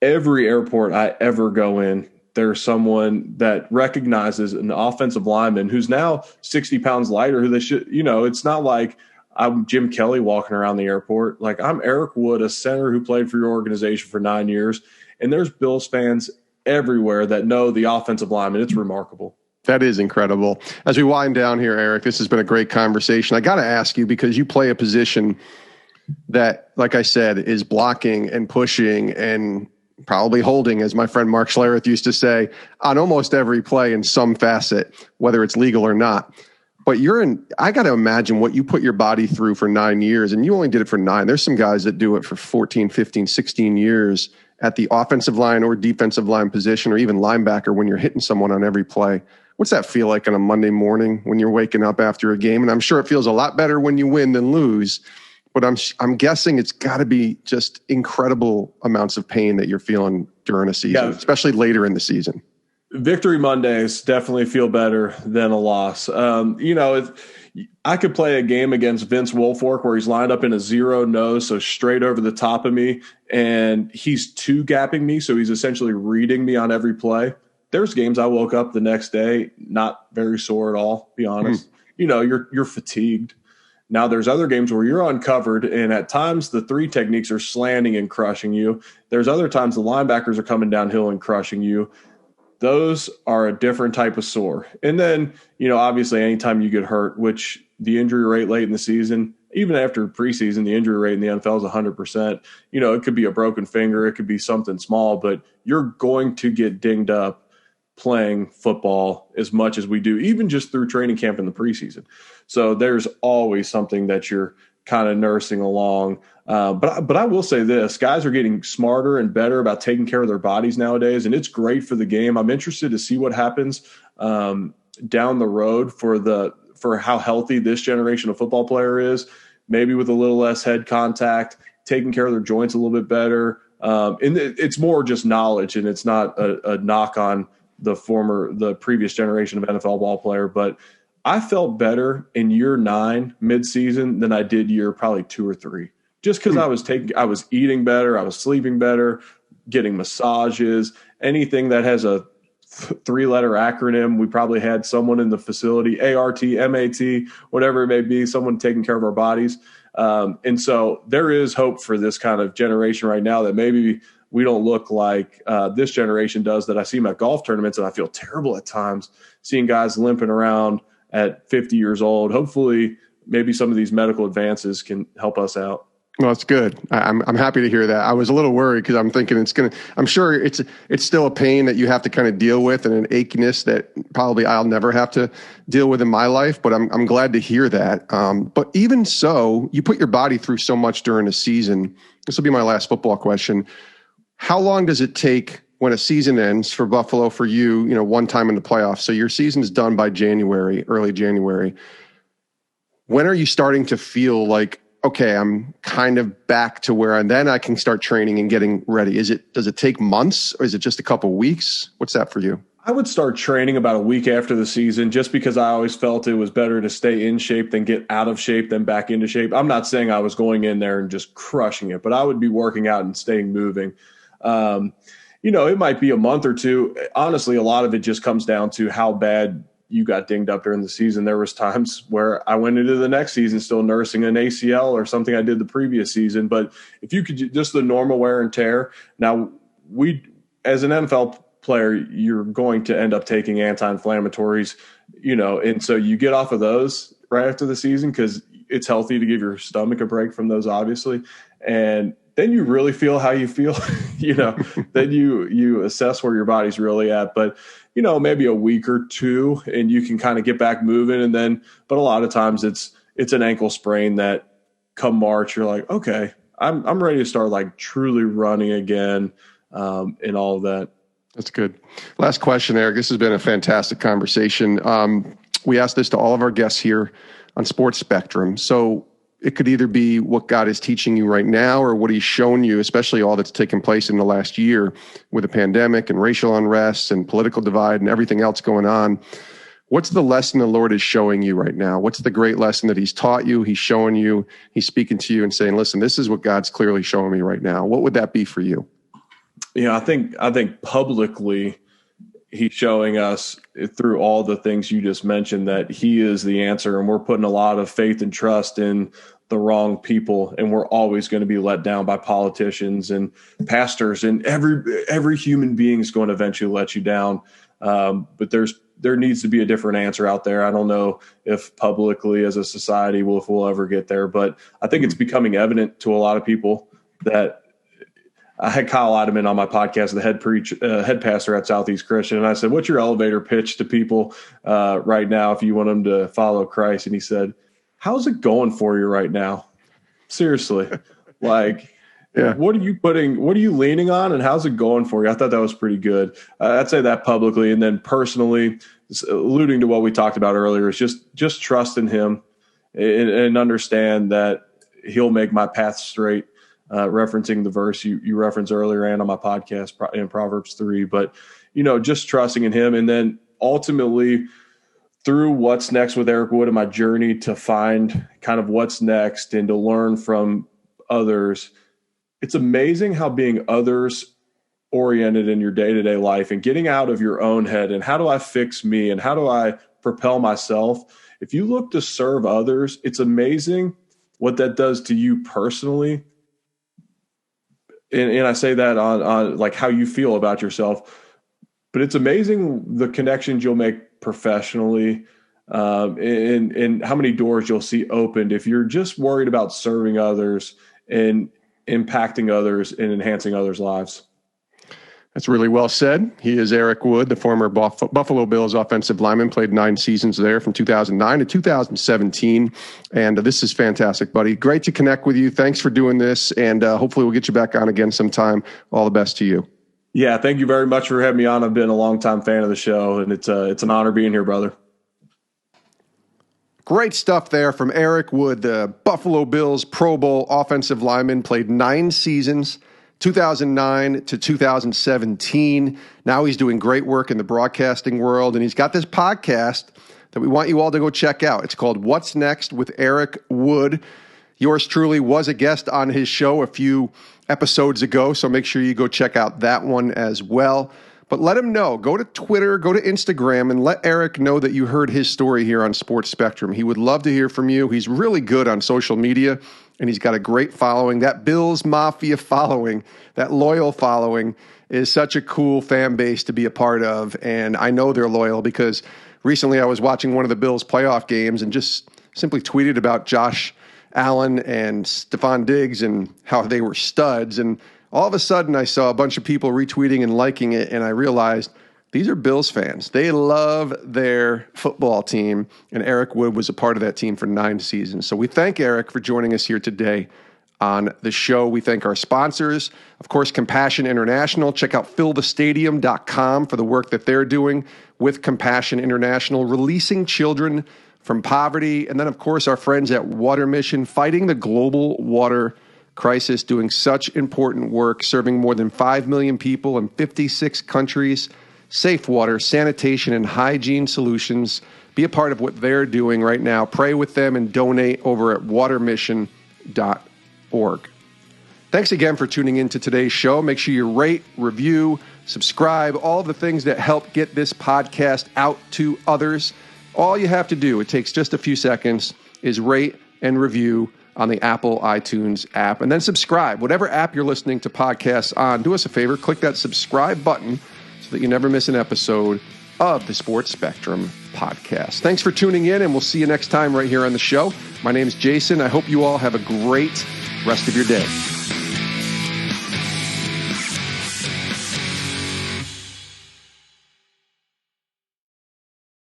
Every airport I ever go in, there's someone that recognizes an offensive lineman who's now 60 pounds lighter, who they should, it's not like I'm Jim Kelly walking around the airport. Like, I'm Eric Wood, a center who played for your organization for 9 years. And there's Bills fans everywhere that know the offensive lineman. It's remarkable. That is incredible. As we wind down here, Eric, this has been a great conversation. I got to ask you, because you play a position that, like I said, is blocking and pushing and probably holding, as my friend Mark Schlereth used to say, on almost every play in some facet, whether it's legal or not. But I got to imagine what you put your body through for 9 years, and you only did it for 9. There's some guys that do it for 14, 15, 16 years at the offensive line or defensive line position, or even linebacker, when you're hitting someone on every play. What's that feel like on a Monday morning when you're waking up after a game? And I'm sure it feels a lot better when you win than lose, but I'm guessing it's got to be just incredible amounts of pain that you're feeling during a season, especially later in the season. Victory Mondays definitely feel better than a loss. I could play a game against Vince Wilfork where he's lined up in a 0 nose, so straight over the top of me, and he's two-gapping me, so he's essentially reading me on every play. There's games I woke up the next day not very sore at all, be honest. You're fatigued. Now there's other games where you're uncovered, and at times the 3 techniques are slanting and crushing you. There's other times the linebackers are coming downhill and crushing you. Those are a different type of sore. And then, obviously anytime you get hurt, which the injury rate late in the season, even after preseason, the injury rate in the NFL is 100%. It could be a broken finger. It could be something small, but you're going to get dinged up playing football as much as we do, even just through training camp in the preseason. So there's always something that you're kind of nursing along. But I will say this, guys are getting smarter and better about taking care of their bodies nowadays, and it's great for the game. I'm interested to see what happens down the road for how healthy this generation of football player is, maybe with a little less head contact, taking care of their joints a little bit better. And it's more just knowledge, and it's not a knock on the previous generation of NFL ball player, but I felt better in year 9 midseason than I did year probably 2 or 3, just because I was eating better. I was sleeping better, getting massages, anything that has a 3-letter acronym. We probably had someone in the facility, ART, MAT, whatever it may be, someone taking care of our bodies. And so there is hope for this kind of generation right now that maybe we don't look like this generation does, that I see them at golf tournaments, and I feel terrible at times seeing guys limping around at 50 years old. Hopefully, maybe some of these medical advances can help us out. Well, that's good. I'm happy to hear that. I was a little worried because I'm thinking I'm sure it's still a pain that you have to kind of deal with and an achiness that probably I'll never have to deal with in my life. But I'm glad to hear that. But even so, you put your body through so much during a season. This will be my last football question. How long does it take when a season ends for Buffalo for you, one time in the playoffs? So your season is done by January, early January. When are you starting to feel like, okay, I'm kind of back to where, and then I can start training and getting ready? Does it take months or is it just a couple of weeks? What's that for you? I would start training about a week after the season just because I always felt it was better to stay in shape than get out of shape than back into shape. I'm not saying I was going in there and just crushing it, but I would be working out and staying moving. It might be a month or two. Honestly, a lot of it just comes down to how bad you got dinged up during the season. There was times where I went into the next season still nursing an ACL or something I did the previous season. But if you could just the normal wear and tear. Now, as an NFL player, you're going to end up taking anti-inflammatories, and so you get off of those right after the season because it's healthy to give your stomach a break from those, obviously. And then you really feel how you feel, then you assess where your body's really at. But, maybe a week or two and you can kind of get back moving. But a lot of times it's an ankle sprain that come March, you're like, okay, I'm ready to start like truly running again, and all of that. That's good. Last question, Eric. This has been a fantastic conversation. We ask this to all of our guests here on Sports Spectrum. So it could either be what God is teaching you right now or what he's shown you, especially all that's taken place in the last year with the pandemic and racial unrest and political divide and everything else going on. What's the lesson the Lord is showing you right now? What's the great lesson that he's taught you, he's showing you, he's speaking to you and saying, listen, this is what God's clearly showing me right now? What would that be for you? I think publicly he's showing us through all the things you just mentioned that he is the answer, and we're putting a lot of faith and trust in the wrong people, and we're always going to be let down by politicians and pastors, and every human being is going to eventually let you down. But there needs to be a different answer out there. I don't know if publicly as a society if we'll ever get there, but I think it's becoming evident to a lot of people that. I had Kyle Lineman on my podcast, the head pastor at Southeast Christian, and I said, what's your elevator pitch to people right now if you want them to follow Christ? And he said, how's it going for you right now? Seriously. Yeah. What are you leaning on, and how's it going for you? I thought that was pretty good. I'd say that publicly. And then personally, alluding to what we talked about earlier, is just trust in him and understand that he'll make my path straight. Referencing the verse you referenced earlier and on my podcast in Proverbs 3, but just trusting in him. And then ultimately through what's next with Eric Wood and my journey to find kind of what's next and to learn from others, it's amazing how being others oriented in your day-to-day life and getting out of your own head and how do I fix me and how do I propel myself? If you look to serve others, it's amazing what that does to you personally. And I say that on like how you feel about yourself, but it's amazing the connections you'll make professionally, and how many doors you'll see opened if you're just worried about serving others and impacting others and enhancing others' lives. That's really well said. He is Eric Wood, the former Buffalo Bills offensive lineman, played 9 seasons there from 2009 to 2017. And this is fantastic, buddy. Great to connect with you. Thanks for doing this. And hopefully we'll get you back on again sometime. All the best to you. Yeah, thank you very much for having me on. I've been a longtime fan of the show, and it's an honor being here, brother. Great stuff there from Eric Wood, the Buffalo Bills Pro Bowl offensive lineman, played 9 seasons. 2009 to 2017. Now he's doing great work in the broadcasting world, and he's got this podcast that we want you all to go check out. It's called What's Next with Eric Wood. Yours truly was a guest on his show a few episodes ago, so make sure you go check out that one as well. But let him know. Go to Twitter, go to Instagram, and let Eric know that you heard his story here on Sports Spectrum. He would love to hear from you. He's really good on social media, and he's got a great following. That Bills Mafia following, that loyal following, is such a cool fan base to be a part of. And I know they're loyal because recently I was watching one of the Bills playoff games and just simply tweeted about Josh Allen and Stephon Diggs and how they were studs. And all of a sudden I saw a bunch of people retweeting and liking it, and I realized these are Bills fans. They love their football team, and Eric Wood was a part of that team for 9 seasons. So we thank Eric for joining us here today on the show. We thank our sponsors, of course, Compassion International. Check out fillthestadium.com for the work that they're doing with Compassion International, releasing children from poverty. And then, of course, our friends at Water Mission, fighting the global water crisis, doing such important work, serving more than 5 million people in 56 countries. Safe water, sanitation, and hygiene solutions. Be a part of what they're doing right now. Pray with them and donate over at watermission.org. Thanks again for tuning in to today's show. Make sure you rate, review, subscribe, all the things that help get this podcast out to others. All you have to do, it takes just a few seconds, is rate and review on the Apple iTunes app. And then subscribe. Whatever app you're listening to podcasts on, do us a favor, click that subscribe button so that you never miss an episode of the Sports Spectrum podcast. Thanks for tuning in, and we'll see you next time right here on the show. My name is Jason. I hope you all have a great rest of your day.